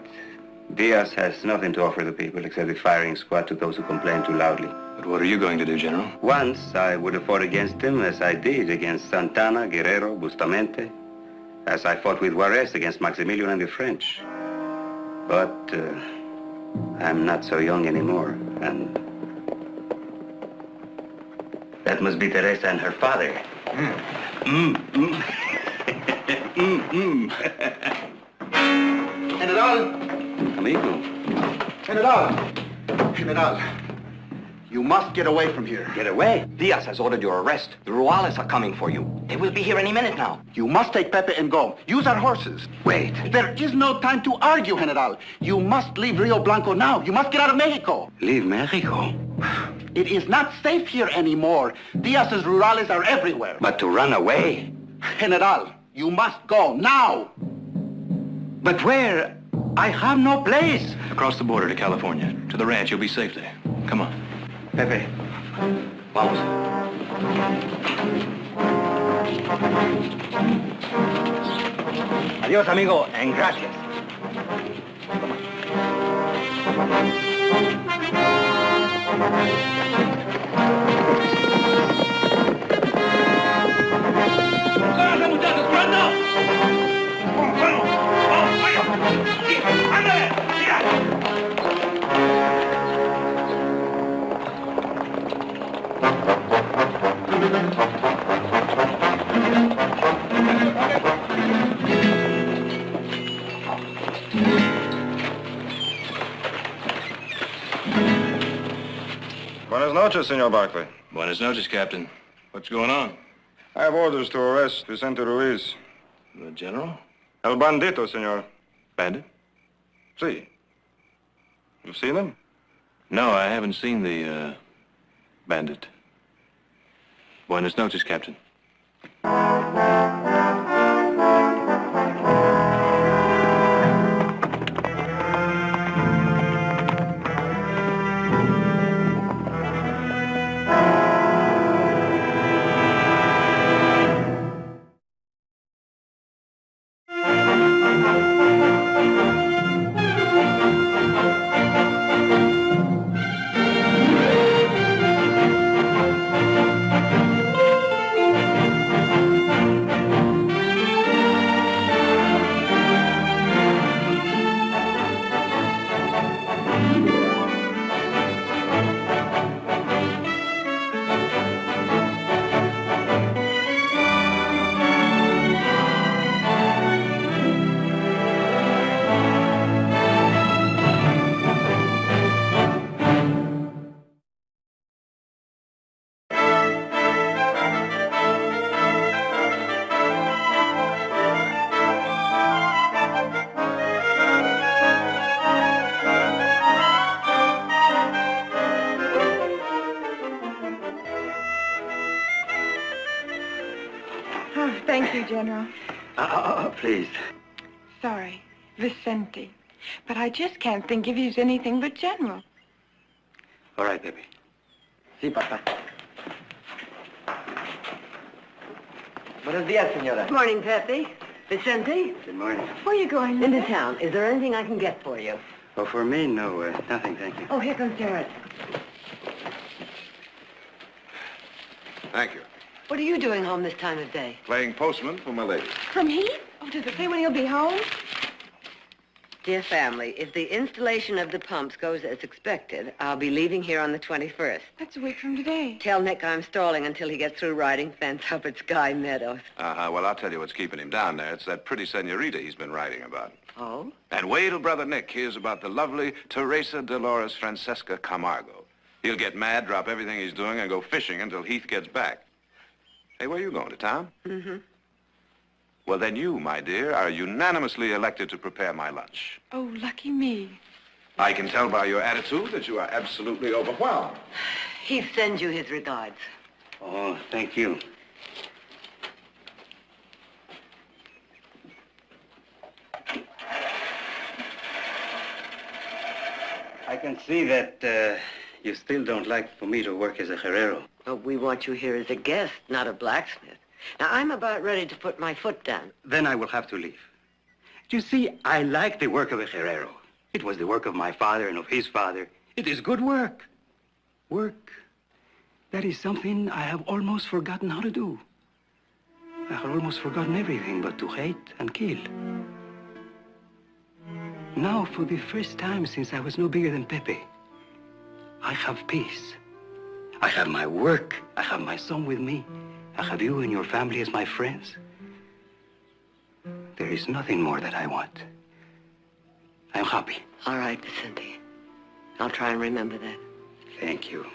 Diaz has nothing to offer the people except the firing squad to those who complain too loudly. But what are you going to do, General? Once I would have fought against him as I did against Santana, Guerrero, Bustamante, as I fought with Juarez against Maximilian and the French. But I'm not so young anymore, and that must be Teresa and her father. General! Amigo. General, you must get away from here. Get away. Diaz has ordered your arrest. The Ruales are coming for you. They will be here any minute now. You must take Pepe and go. Use our horses. Wait. There is no time to argue, General. You must leave Rio Blanco now. You must get out of Mexico. Leave Mexico? It is not safe here anymore. Diaz's rurales are everywhere. But to run away? General, you must go now. But where? I have no place. Across the border to California. To the ranch. You'll be safe there. Come on. Pepe, vamos. Adiós, amigo, and gracias. ¡Córranse, muchachos! ¡Pronto! ¡Vamos, vamos! ¡Vamos, vaya! ¡Sí! ¡Ándale! ¡Mira! Buenas noches, Senor Barclay. Buenas noches, Captain. What's going on? I have orders to arrest Vicente Ruiz. The General? El bandito, senor. Bandit? Si. You've seen him? No, I haven't seen the, bandit. Buenas noches, Captain. Oh, thank you, General. Please. Sorry. Vicente. But I just can't think if he's anything but general. All right, baby. Sí, papá. Buenos días, señora. Good morning, Pepe. Vicente, Good morning. Where are you going, into town. Is there anything I can get for you? Oh, for me, no, nothing, thank you. Oh, here comes Jared. Thank you. What are you doing home this time of day? Playing postman for my lady. From Heath? Oh, does it say when he'll be home? Dear family, if the installation of the pumps goes as expected, I'll be leaving here on the 21st. That's a week from today. Tell Nick I'm stalling until he gets through riding fence up at Sky Meadows. Well, I'll tell you what's keeping him down there. It's that pretty senorita he's been writing about. Oh? And wait till Brother Nick hears about the lovely Teresa Dolores Francesca Camargo. He'll get mad, drop everything he's doing, and go fishing until Heath gets back. Hey, where are you going, to town? Mm-hmm. Well, then you, my dear, are unanimously elected to prepare my lunch. Oh, lucky me. I can tell by your attitude that you are absolutely overwhelmed. He sends you his regards. Oh, thank you. I can see that you still don't like for me to work as a herrero. But we want you here as a guest, not a blacksmith. Now, I'm about ready to put my foot down. Then I will have to leave. You see, I like the work of a herrero. It was the work of my father and of his father. It is good work. Work. That is something I have almost forgotten how to do. I have almost forgotten everything but to hate and kill. Now, for the first time since I was no bigger than Pepe, I have peace. I have my work. I have my son with me. I have you and your family as my friends. There is nothing more that I want. I'm happy. All right, Vicente. I'll try and remember that. Thank you.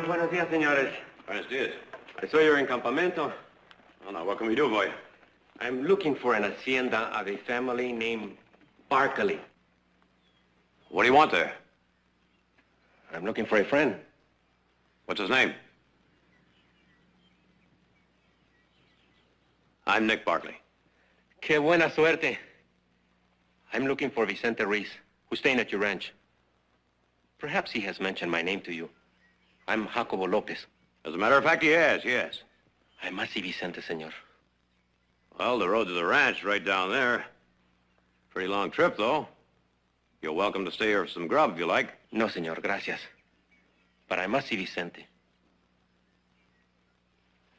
Buenos días, señores. Buenos dias. I saw you're in Campamento. Oh, now, what can we do for you? I'm looking for an hacienda of a family named Barkley. What do you want there? I'm looking for a friend. What's his name? I'm Nick Barkley. Qué buena suerte. I'm looking for Vicente Ruiz, who's staying at your ranch. Perhaps he has mentioned my name to you. I'm Jacobo Lopez. As a matter of fact, he has, yes. I must see Vicente, senor. Well, the road to the ranch is right down there. Pretty long trip, though. You're welcome to stay here for some grub if you like. No, senor, gracias. But I must see Vicente.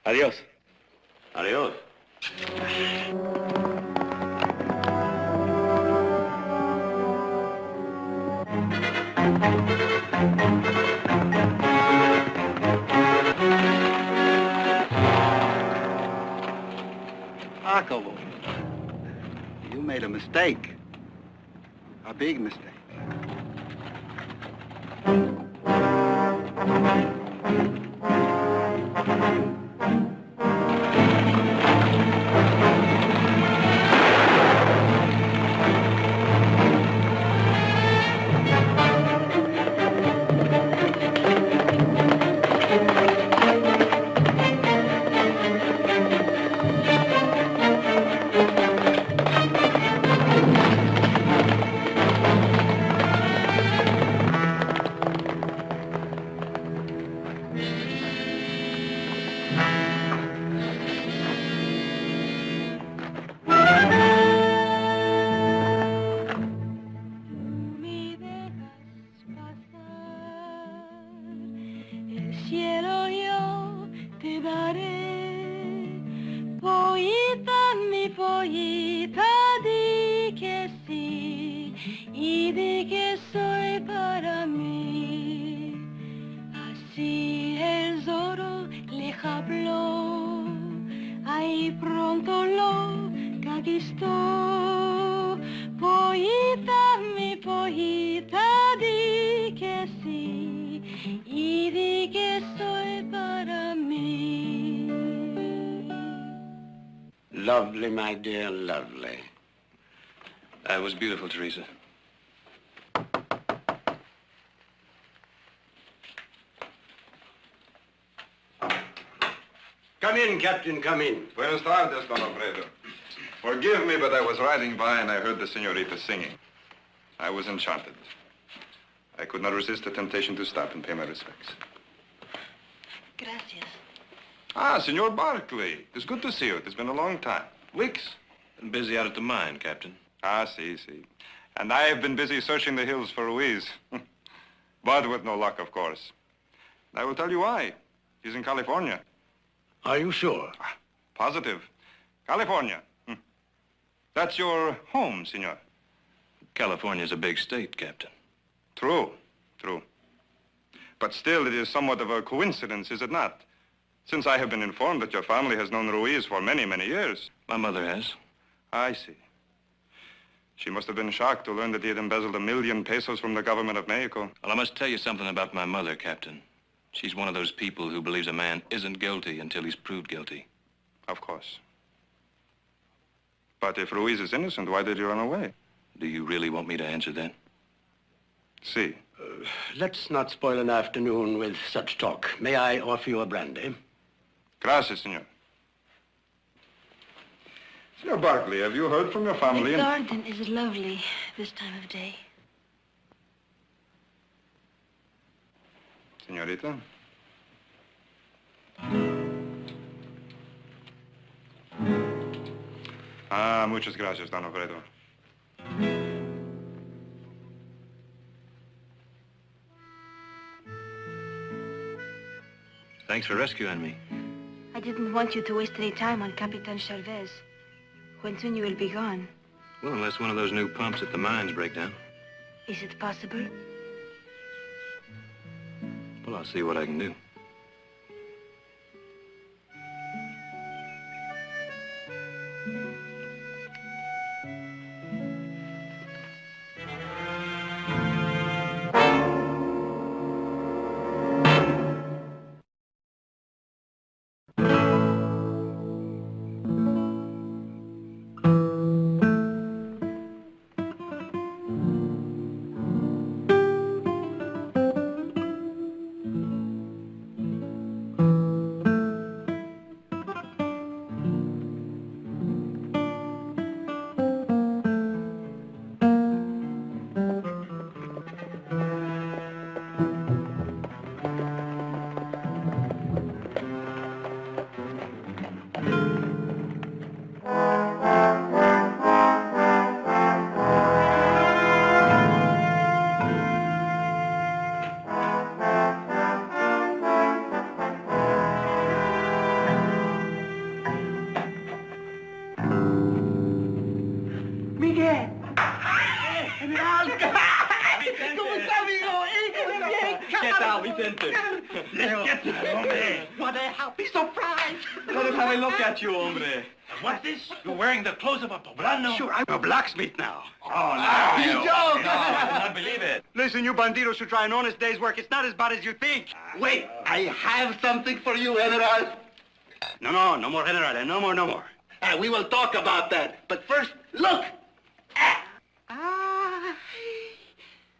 Adios. Adios. Jacobo, you made a mistake. A big mistake. Cielo yo te daré, pollita, mi pollita, di que sí, y di que soy para mí. Así el zorro le habló, ahí pronto lo conquistó. Pollita, mi pollita, di que sí, y di que soy para mí. Lovely, my dear, lovely. That was beautiful, Teresa. Come in, Captain, come in. Buenos tardes, Don Alfredo. Forgive me, but I was riding by and I heard the senorita singing. I was enchanted. I could not resist the temptation to stop and pay my respects. Gracias. Ah, Senor Barkley. It's good to see you. It's been a long time. Weeks. Been busy out at the mine, Captain. Ah, see. And I have been busy searching the hills for Ruiz. But with no luck, of course. I will tell you why. He's in California. Are you sure? Positive. California. That's your home, senor. California's a big state, Captain. True. But still, it is somewhat of a coincidence, is it not? Since I have been informed that your family has known Ruiz for many, many years. My mother has. I see. She must have been shocked to learn that he had embezzled 1 million pesos from the government of Mexico. Well, I must tell you something about my mother, Captain. She's one of those people who believes a man isn't guilty until he's proved guilty. Of course. But if Ruiz is innocent, why did he run away? Do you really want me to answer that? See. Let's not spoil an afternoon with such talk. May I offer you a brandy? Gracias, senor. Senor Barkley, have you heard from your family? The garden is lovely this time of day. Señorita. Ah, muchas gracias, Don Alfredo. Thanks for rescuing me. I didn't want you to waste any time on Capitan Chavez. When soon you will be gone. Well, unless one of those new pumps at the mines break down. Is it possible? Well, I'll see what I can do. Vicente. Let's get this, hombre. What a happy surprise. Let us have a look at you, hombre. What's this? You're wearing the clothes of a poblano? Sure, I'm a blacksmith now. Oh, no. You joke. No, I cannot believe it. Listen, you bandidos should try an honest day's work. It's not as bad as you think. Wait, I have something for you, General. No more, General. No more. We will talk about that. But first, look.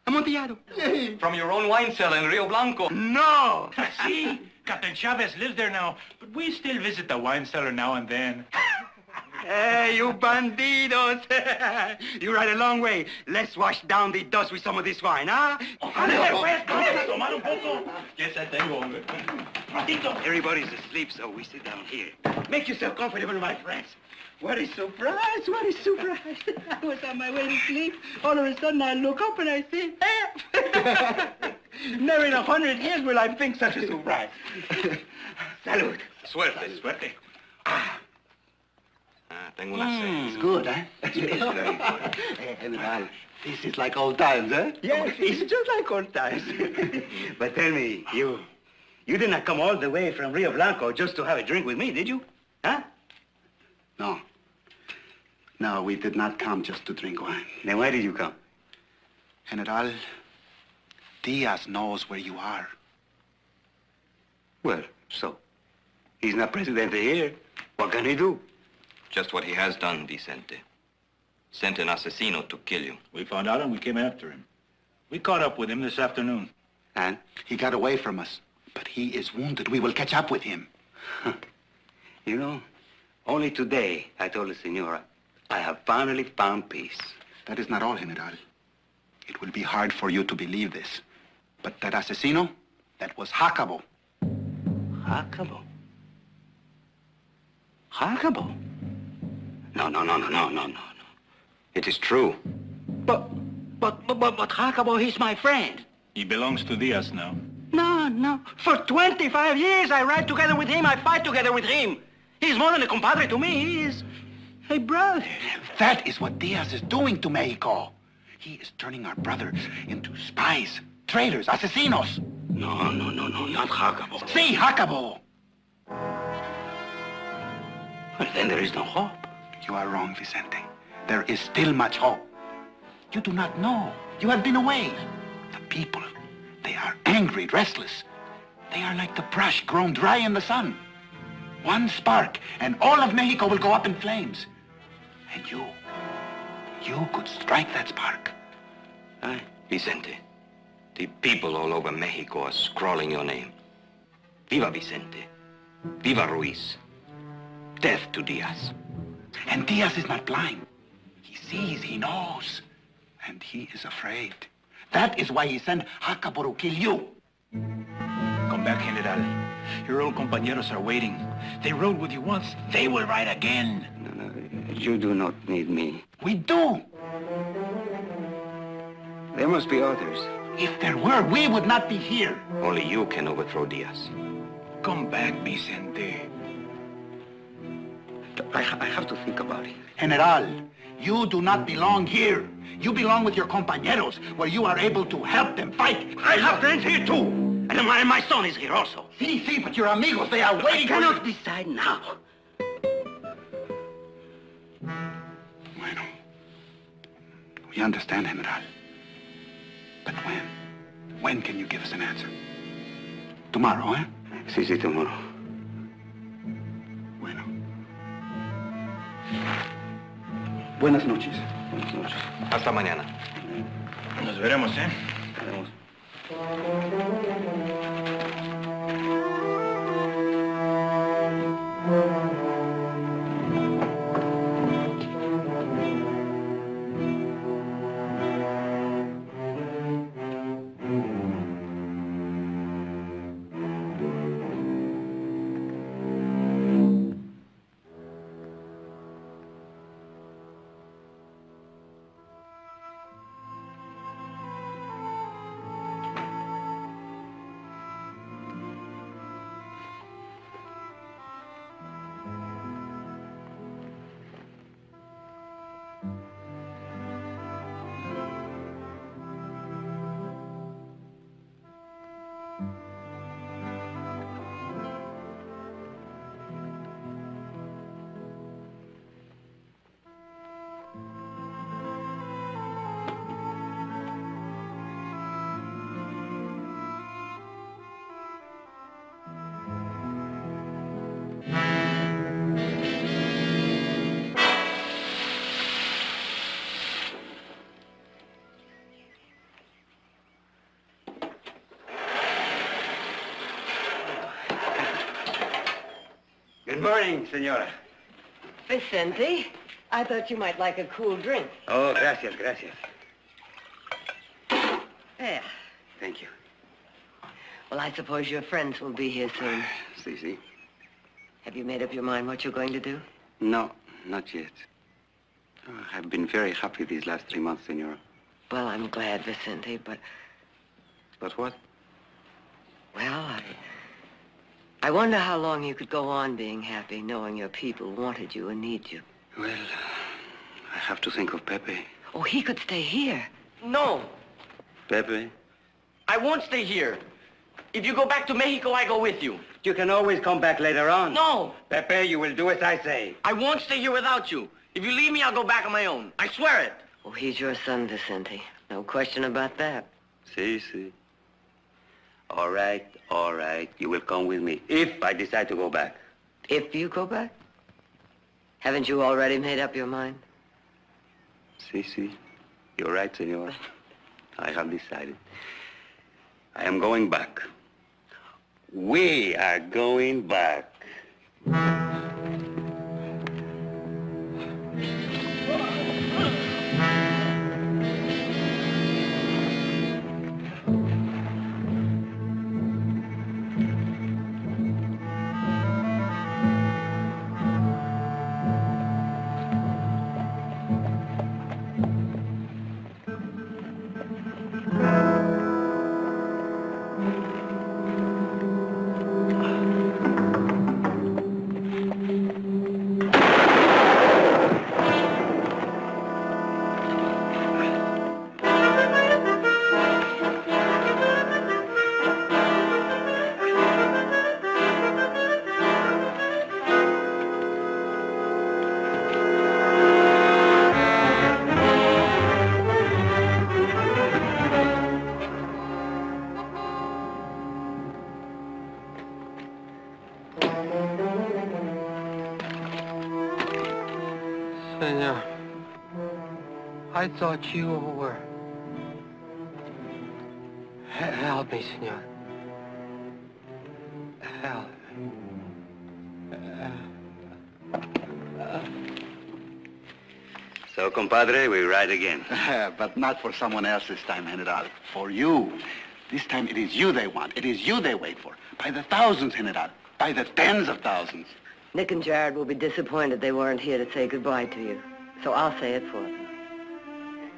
Amontillado. From your own wine cellar in Rio Blanco. No. See, Captain Chavez lives there now, but we still visit the wine cellar now and then. Hey, you bandidos. You ride a long way. Let's wash down the dust with some of this wine, huh? Yes, I tengo, hombre. Everybody's asleep, so we sit down here. Make yourself comfortable, my friends. What a surprise, what a surprise. I was on my way to sleep. All of a sudden, I look up and I see, never in 100 years will I think such a surprise. Salud. Suerte. Tengo una sed. It's good, huh? It's very good. General, this is like old times, huh? Yes, it's just like old times. But tell me, you did not come all the way from Rio Blanco just to have a drink with me, did you? Huh? No, we did not come just to drink wine. Then why did you come? General, Diaz knows where you are. Well, so. He's not president here. What can he do? Just what he has done, Vicente. Sent an asesino to kill you. We found out and we came after him. We caught up with him this afternoon. And? He got away from us, but he is wounded. We will catch up with him. You know, only today I told the senora, I have finally found peace. That is not all, General. It will be hard for you to believe this, but that asesino, that was Jacobo. Jacobo? Jacobo? No. It is true. But Jacobo, he's my friend. He belongs to Diaz now. No. For 25 years, I ride together with him. I fight together with him. He's more than a compadre to me. He is a brother. That is what Diaz is doing to Mexico. He is turning our brothers into spies, traitors, asesinos. No, not Jacobo. See, Jacobo. Well, then there is no hope. You are wrong, Vicente. There is still much hope. You do not know. You have been away. The people, they are angry, restless. They are like the brush grown dry in the sun. One spark, and all of Mexico will go up in flames. And you could strike that spark. Aye, Vicente. The people all over Mexico are scrawling your name. Viva Vicente. Viva Ruiz. Death to Diaz. And Diaz is not blind. He sees, he knows. And he is afraid. That is why he sent Jacobo to kill you. Come back, General. Your old compañeros are waiting. They rode with you once. They will ride again. No, you do not need me. We do. There must be others. If there were, we would not be here. Only you can overthrow Diaz. Come back, Vicente. I have to think about it. General, you do not belong here. You belong with your compañeros, where you are able to help them fight. I have friends here too. And my son is here also. See, but your amigos, they are I waiting for you. cannot decide now. Bueno. We understand, General. But when? When can you give us an answer? Tomorrow, eh? Sí, tomorrow. Bueno. Buenas noches. Buenas noches. Hasta mañana. Nos veremos, ¿eh? Good morning, senora. Vicente, I thought you might like a cool drink. Oh, gracias. There. Thank you. Well, I suppose your friends will be here soon. Sí. Have you made up your mind what you're going to do? No, not yet. Oh, I've been very happy these last 3 months, senora. Well, I'm glad, Vicente, but, But what? well, I wonder how long you could go on being happy, knowing your people wanted you and need you. Well, I have to think of Pepe. Oh, he could stay here. No, Pepe? I won't stay here. If you go back to Mexico, I go with you. You can always come back later on. No, Pepe, you will do as I say. I won't stay here without you. If you leave me, I'll go back on my own. I swear it. Oh, he's your son, Vicente. No question about that. Sí. All right. You will come with me if I decide to go back. If you go back? Haven't you already made up your mind? Si. You're right, senora. I have decided. I am going back. We are going back. Senor, I thought you were... Help me, senor. Help. So, compadre, we ride again. But not for someone else this time, General. For you. This time it is you they want. It is you they wait for. By the thousands, General. By the tens of thousands. Nick and Jared will be disappointed they weren't here to say goodbye to you. So I'll say it for them.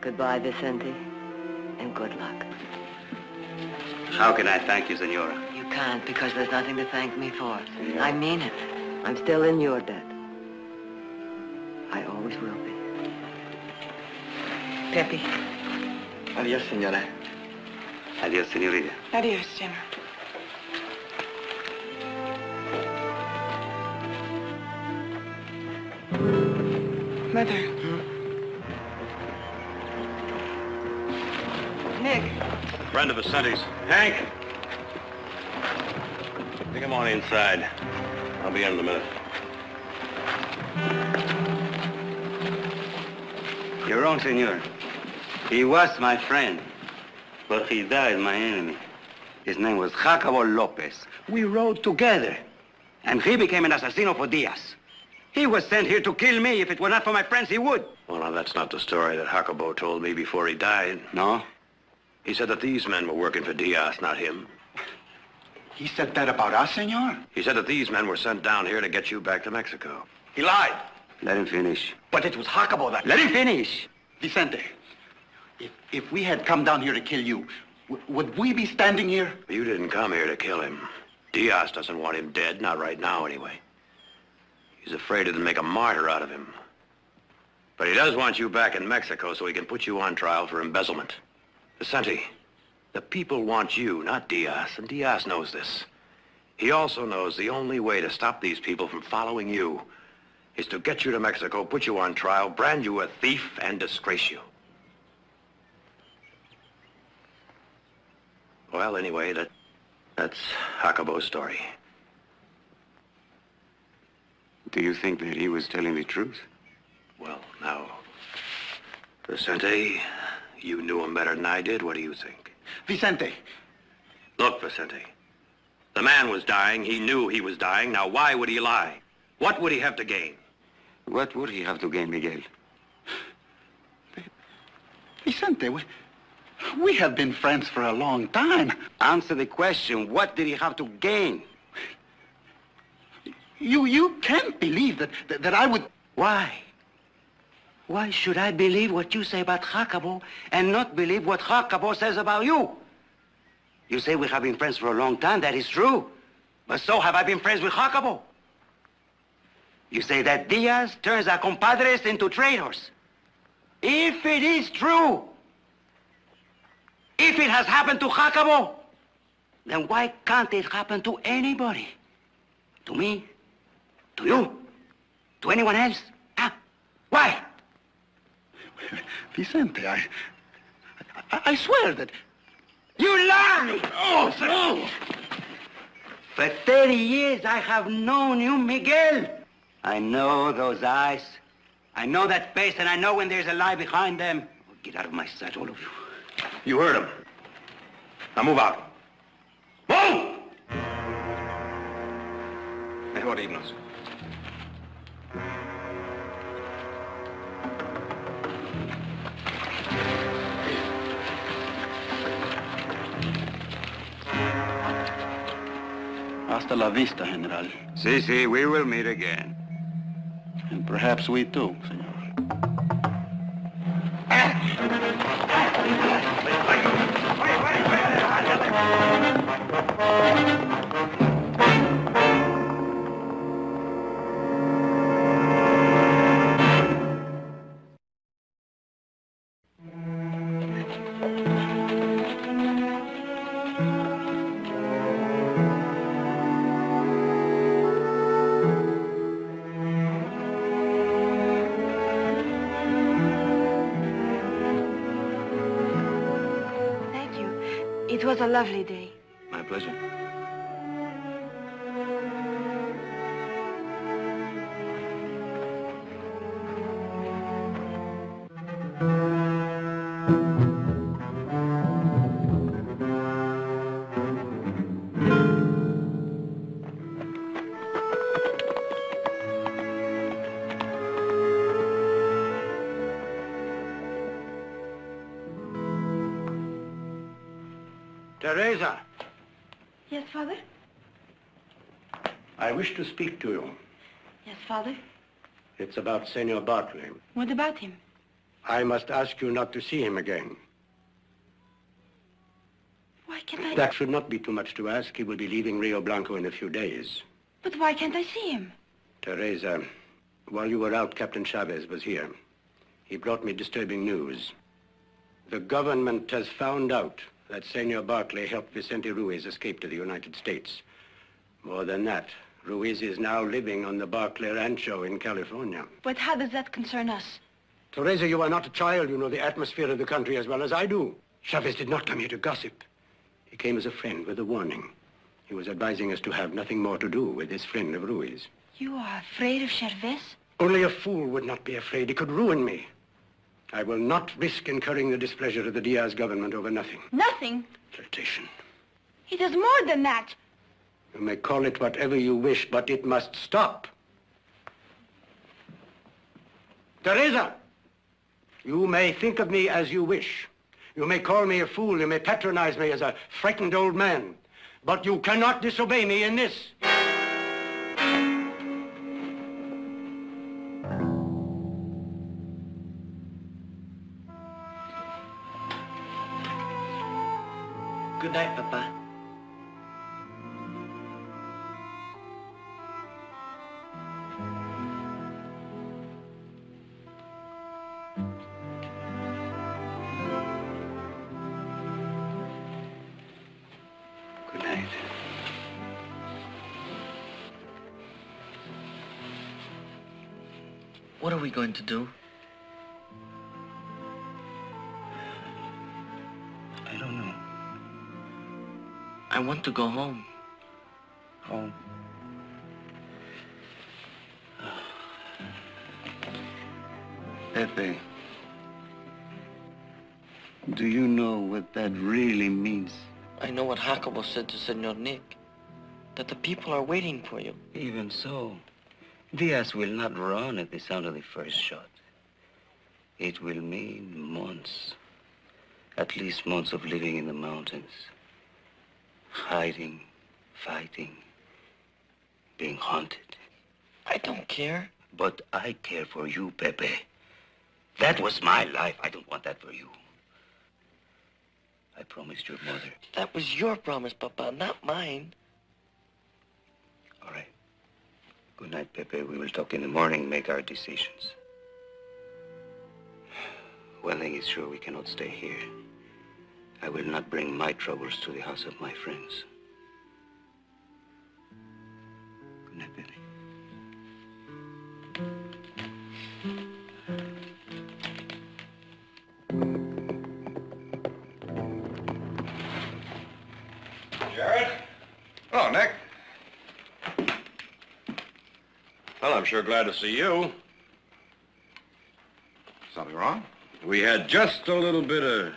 Goodbye, Vicente, and good luck. How can I thank you, senora? You can't, because there's nothing to thank me for. I mean it. I'm still in your debt. I always will be. Pepe. Adios, senora. Adios, senorita. Adios, General. Mother. Nick. Friend of Vicente's. Hank! Take him on inside. I'll be in a minute. You're wrong, senor. He was my friend, but he died my enemy. His name was Jacobo Lopez. We rode together, and he became an assassino for Diaz. He was sent here to kill me. If it were not for my friends, he would. Well, now, that's not the story that Jacobo told me before he died. No? He said that these men were working for Diaz, not him. He said that about us, senor? He said that these men were sent down here to get you back to Mexico. He lied. Let him finish. But it was Jacobo that... Let him finish. Vicente, if we had come down here to kill you, would we be standing here? You didn't come here to kill him. Diaz doesn't want him dead, not right now anyway. He's afraid it'll make a martyr out of him. But he does want you back in Mexico so he can put you on trial for embezzlement. Vicente, the people want you, not Diaz, and Diaz knows this. He also knows the only way to stop these people from following you is to get you to Mexico, put you on trial, brand you a thief, and disgrace you. Well, anyway, that's Jacobo's story. Do you think that he was telling the truth? Well, now, Vicente, you knew him better than I did. What do you think? Vicente. Look, Vicente, the man was dying. He knew he was dying. Now, why would he lie? What would he have to gain? What would he have to gain, Miguel? Vicente, we have been friends for a long time. Answer the question. What did he have to gain? You can't believe that I would... Why? Why should I believe what you say about Jacobo and not believe what Jacobo says about you? You say we have been friends for a long time. That is true. But so have I been friends with Jacobo. You say that Diaz turns our compadres into traitors. If it is true, if it has happened to Jacobo, then why can't it happen to anybody? To me? To you? To anyone else? Huh? Why? Vicente, I swear that... You lie! Oh, no! For 30 years I have known you, Miguel. I know those eyes. I know that face, and I know when there's a lie behind them. Oh, get out of my sight, all of you. You heard him. Now move out. Move! Mejor irnos. Hasta la vista, General. Si, we will meet again. And perhaps we too, senor. Thank you. It was a lovely day. My pleasure. Teresa, Yes, Father? I wish to speak to you. Yes, Father? It's about Senor Barclay. What about him? I must ask you not to see him again. Why can't I... That should not be too much to ask. He will be leaving Rio Blanco in a few days. But why can't I see him? Teresa, while you were out, Captain Chavez was here. He brought me disturbing news. The government has found out that Senor Barclay helped Vicente Ruiz escape to the United States. More than that, Ruiz is now living on the Barclay Rancho in California. But how does that concern us? Teresa, you are not a child. You know the atmosphere of the country as well as I do. Chavez did not come here to gossip. He came as a friend with a warning. He was advising us to have nothing more to do with this friend of Ruiz. You are afraid of Chavez? Only a fool would not be afraid. He could ruin me. I will not risk incurring the displeasure of the Diaz government over nothing. Nothing. Flirtation. He does more than that. You may call it whatever you wish, but it must stop. Teresa, you may think of me as you wish. You may call me a fool. You may patronize me as a frightened old man. But you cannot disobey me in this. Good night, Papa. Good night. What are we going to do? I don't know. I want to go home. Home. Pepe, do you know what that really means? I know what Jacobo said to Senor Nick, that the people are waiting for you. Even so, Diaz will not run at the sound of the first shot. It will mean months, at least months of living in the mountains, hiding, fighting, being hunted. I don't care. But I care for you, Pepe. That was my life. I don't want that for you. I promised your mother. That was your promise, Papa, not mine. All right. Good night, Pepe. We will talk in the morning, make our decisions. One thing is sure, we cannot stay here. I will not bring my troubles to the house of my friends. Good night, Pepe. Jared? Oh, Nick. Well, I'm sure glad to see you. Something wrong? We had just a little bit of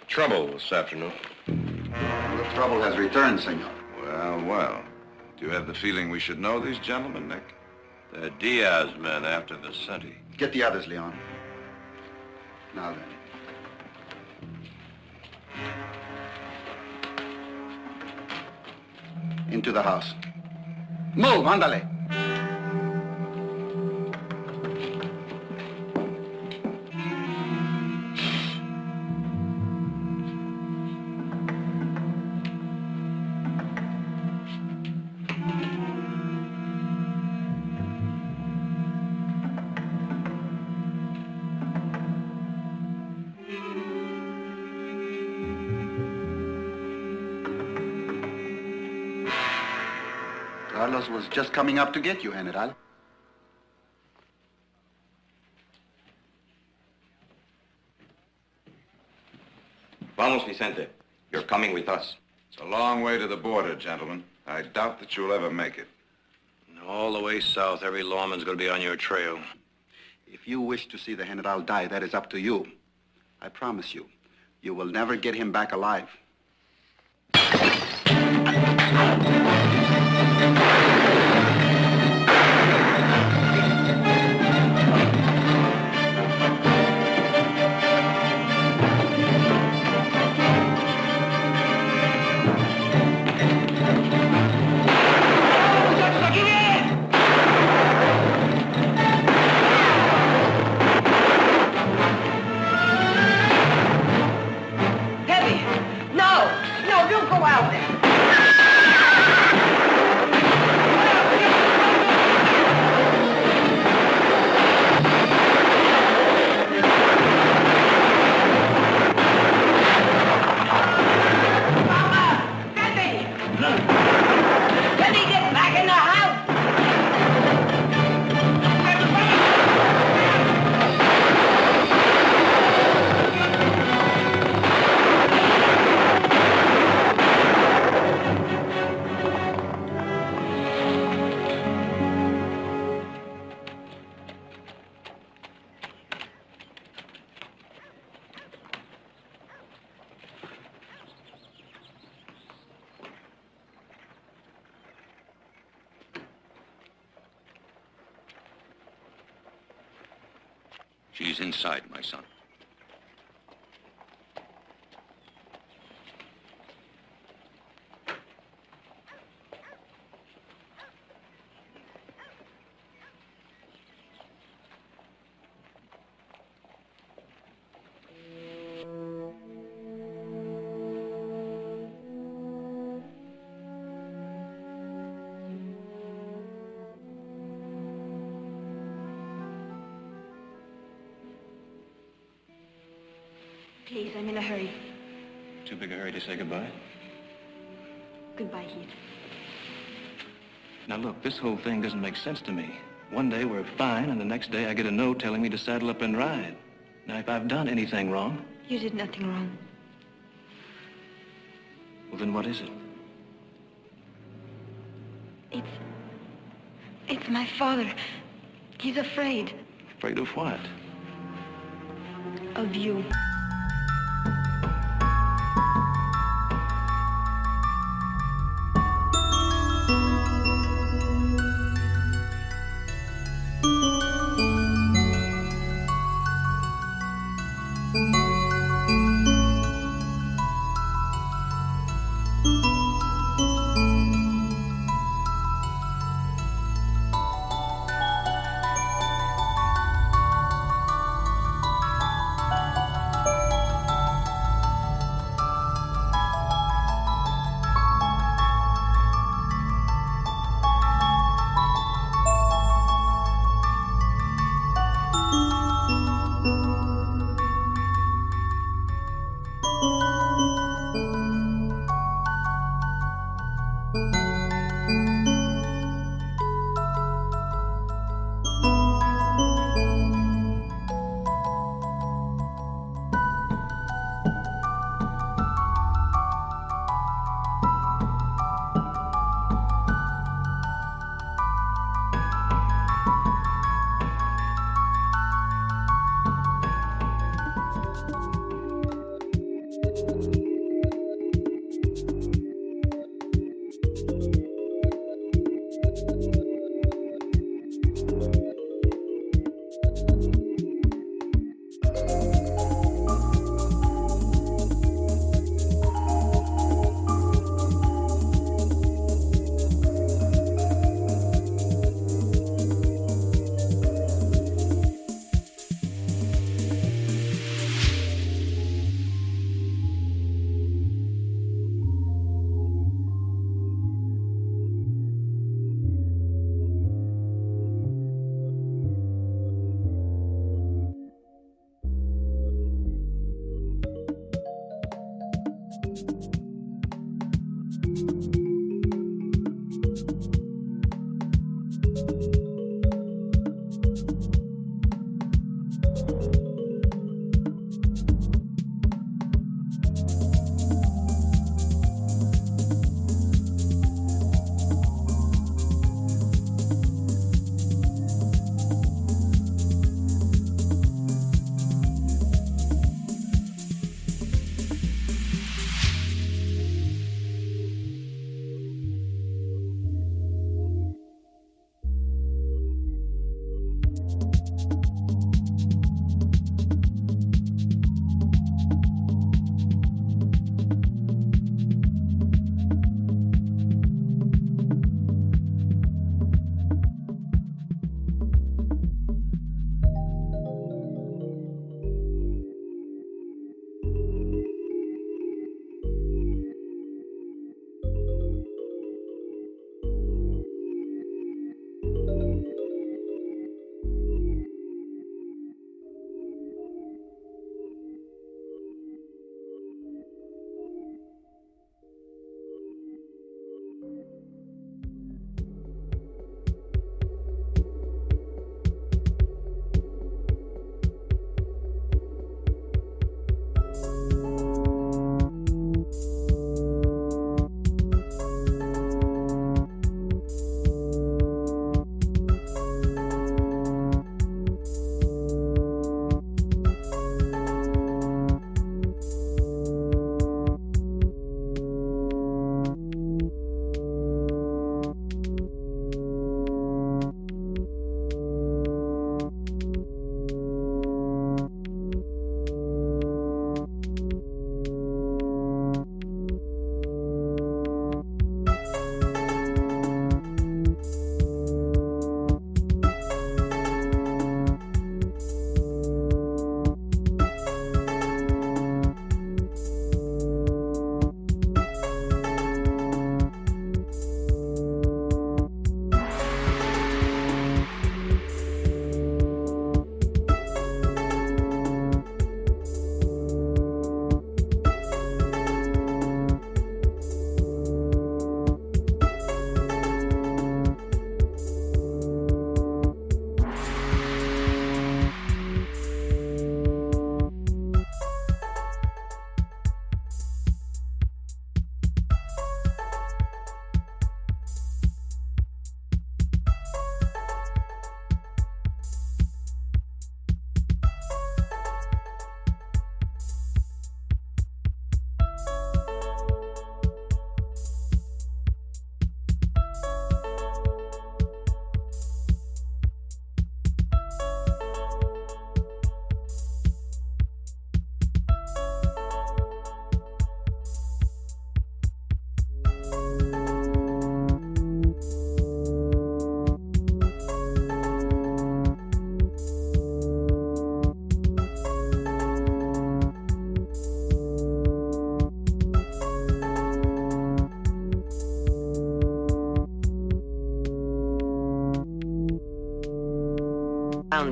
trouble this afternoon. The trouble has returned, senor. Well, well. Do you have the feeling we should know these gentlemen, Nick? The Diaz men after the Senti. Get the others, Leon. Now then. Into the house. Move, ándale. Carlos was just coming up to get you, General. Vamos, Vicente. You're coming with us. It's a long way to the border, gentlemen. I doubt that you'll ever make it. All the way south, every lawman's going to be on your trail. If you wish to see the General die, that is up to you. I promise you, you will never get him back alive. She's inside, my son. Please, I'm in a hurry. Too big a hurry to say goodbye? Goodbye, Heath. Now look, this whole thing doesn't make sense to me. One day we're fine, and the next day I get a note telling me to saddle up and ride. Now, if I've done anything wrong... You did nothing wrong. Well, then what is it? It's my father. He's afraid. Afraid of what? Of you.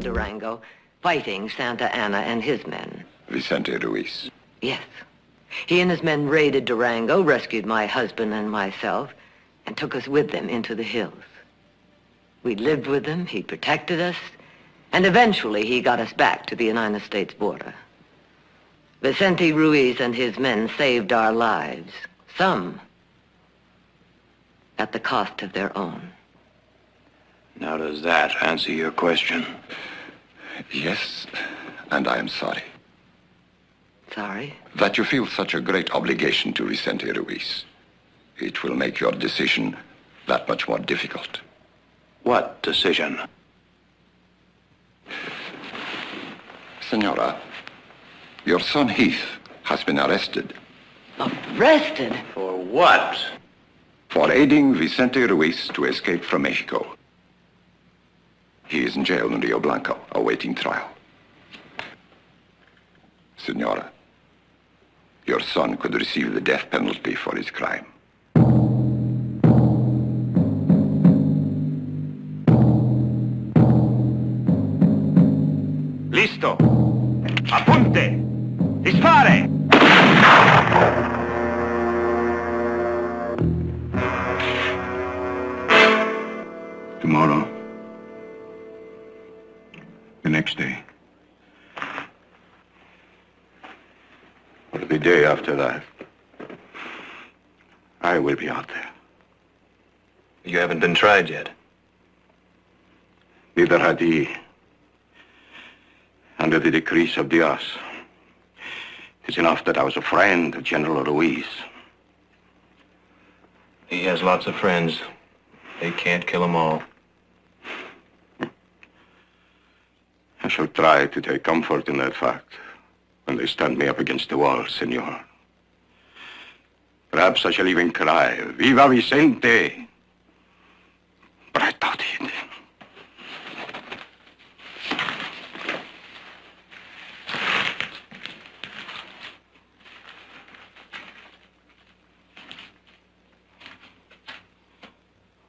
from Durango, fighting Santa Anna and his men. Vicente Ruiz. Yes. He and his men raided Durango, rescued my husband and myself, and took us with them into the hills. We lived with him, he protected us, and eventually he got us back to the United States border. Vicente Ruiz and his men saved our lives, some at the cost of their own. Now, does that answer your question? Yes, and I am sorry. Sorry? That you feel such a great obligation to Vicente Ruiz. It will make your decision that much more difficult. What decision? Senora, your son Heath has been arrested. Arrested? For what? For aiding Vicente Ruiz to escape from Mexico. He is in jail in Rio Blanco, awaiting trial. Senora, your son could receive the death penalty for his crime. Listo. Apunte. Dispare. Tomorrow. The next day. Or the day after that. I will be out there. You haven't been tried yet. Neither had he. Under the decrees of Diaz. It's enough that I was a friend of General Ruiz. He has lots of friends. They can't kill them all. I shall try to take comfort in that fact when they stand me up against the wall, senor. Perhaps I shall even cry, Viva Vicente! But I doubt it.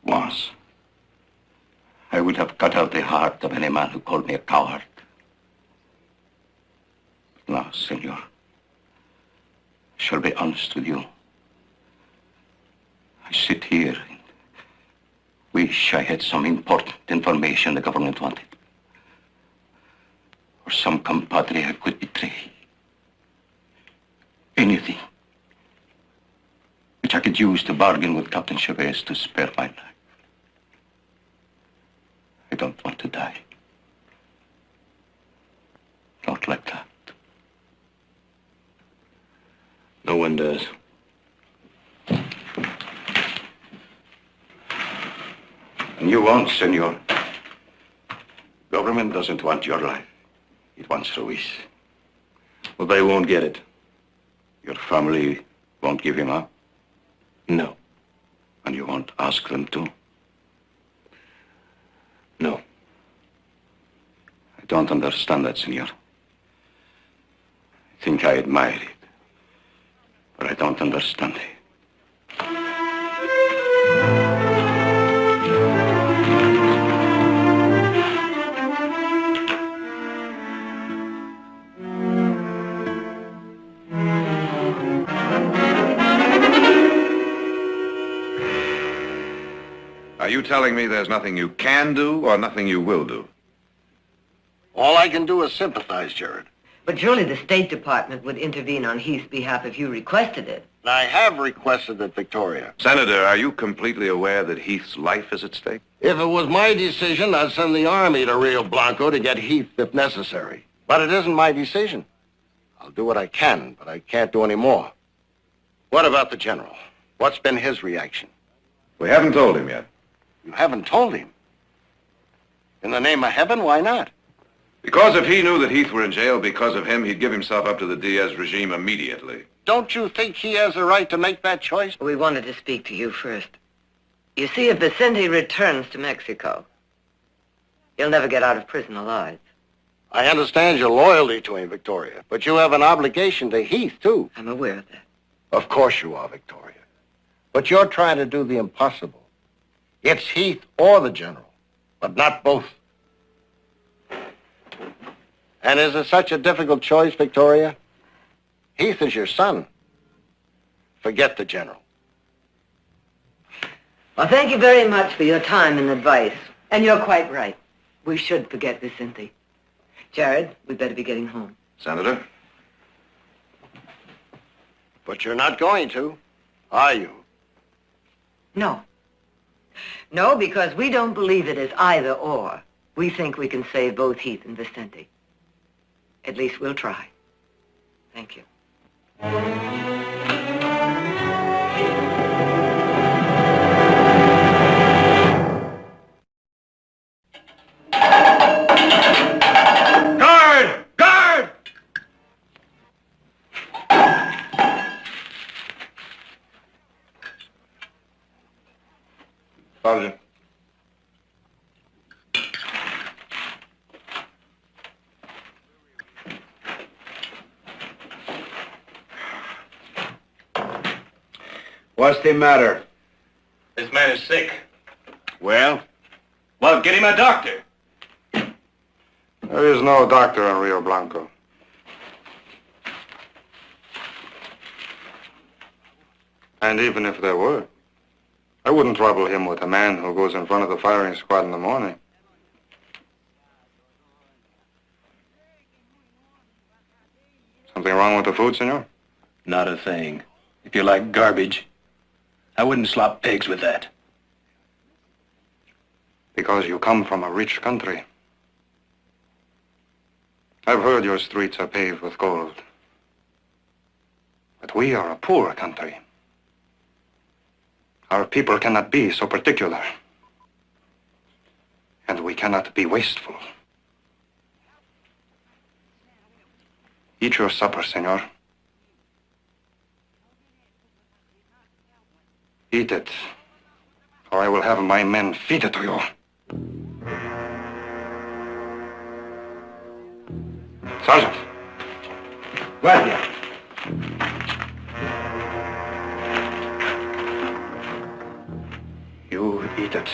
Once, I would have cut out the heart of any man who called me a coward. But now, senor, I shall be honest with you. I sit here and wish I had some important information the government wanted. Or some compadre I could betray. Anything which I could use to bargain with Captain Chavez to spare my life. I don't want to die. Not like that. No one does. And you won't, senor. Government doesn't want your life. It wants Ruiz. Well, they won't get it. Your family won't give him up? No. And you won't ask them to? No. I don't understand that, senor. I think I admire it. But I don't understand it. Are you telling me there's nothing you can do or nothing you will do? All I can do is sympathize, Jared. But surely the State Department would intervene on Heath's behalf if you requested it. I have requested it, Victoria. Senator, are you completely aware that Heath's life is at stake? If it was my decision, I'd send the army to Rio Blanco to get Heath if necessary. But it isn't my decision. I'll do what I can, but I can't do any more. What about the general? What's been his reaction? We haven't told him yet. You haven't told him. In the name of heaven, why not? Because if he knew that Heath were in jail because of him, he'd give himself up to the Diaz regime immediately. Don't you think he has a right to make that choice? We wanted to speak to you first. You see, if Vicente returns to Mexico, he'll never get out of prison alive. I understand your loyalty to him, Victoria, but you have an obligation to Heath, too. I'm aware of that. Of course you are, Victoria. But you're trying to do the impossible. It's Heath or the general, but not both. And is it such a difficult choice, Victoria? Heath is your son. Forget the general. Well, thank you very much for your time and advice. And you're quite right. We should forget Vicente. Jared, we'd better be getting home. Senator? But you're not going to, are you? No. No, because we don't believe it is either or. We think we can save both Heath and Vicente. At least we'll try. Thank you. Guard! Guard! Sergeant. What's the matter? This man is sick. Well? Well, get him a doctor. There is no doctor in Rio Blanco. And even if there were, I wouldn't trouble him with a man who goes in front of the firing squad in the morning. Something wrong with the food, senor? Not a thing. If you like garbage, I wouldn't slop pigs with that. Because you come from a rich country. I've heard your streets are paved with gold. But we are a poor country. Our people cannot be so particular. And we cannot be wasteful. Eat your supper, senor. Eat it, or I will have my men feed it to you. Sergeant. Guardia. You eat it.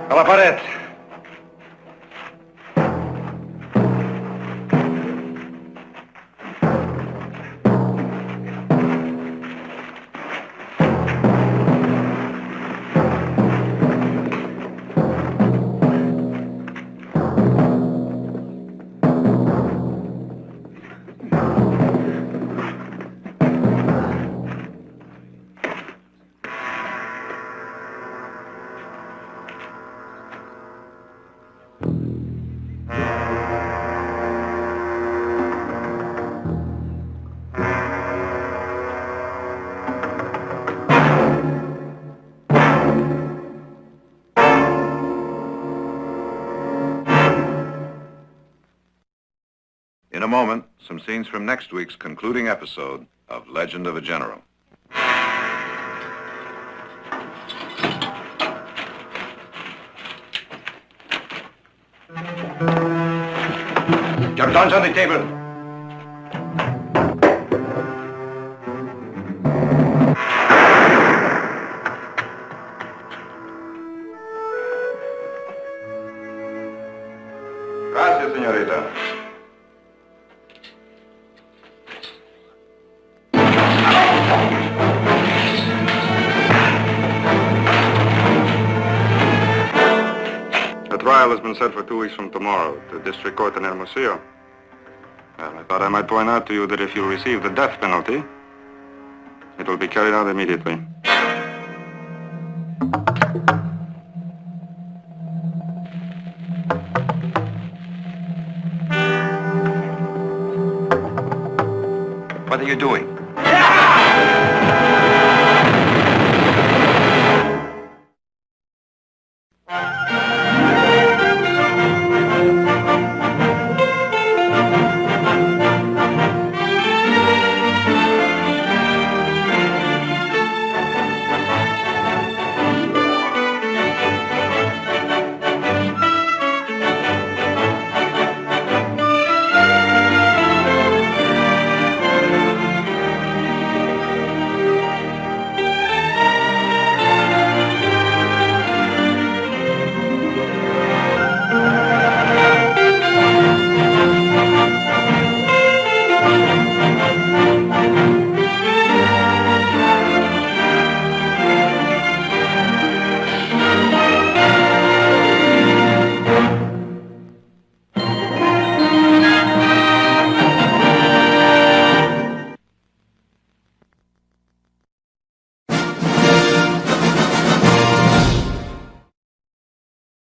A la pared. In a moment, some scenes from next week's concluding episode of Legend of a General. Your guns on the table. Gracias, señorita. trial has been set for 2 weeks from tomorrow at the district court in Hermosillo. Well, I thought I might point out to you that if you receive the death penalty, it will be carried out immediately. What are you doing?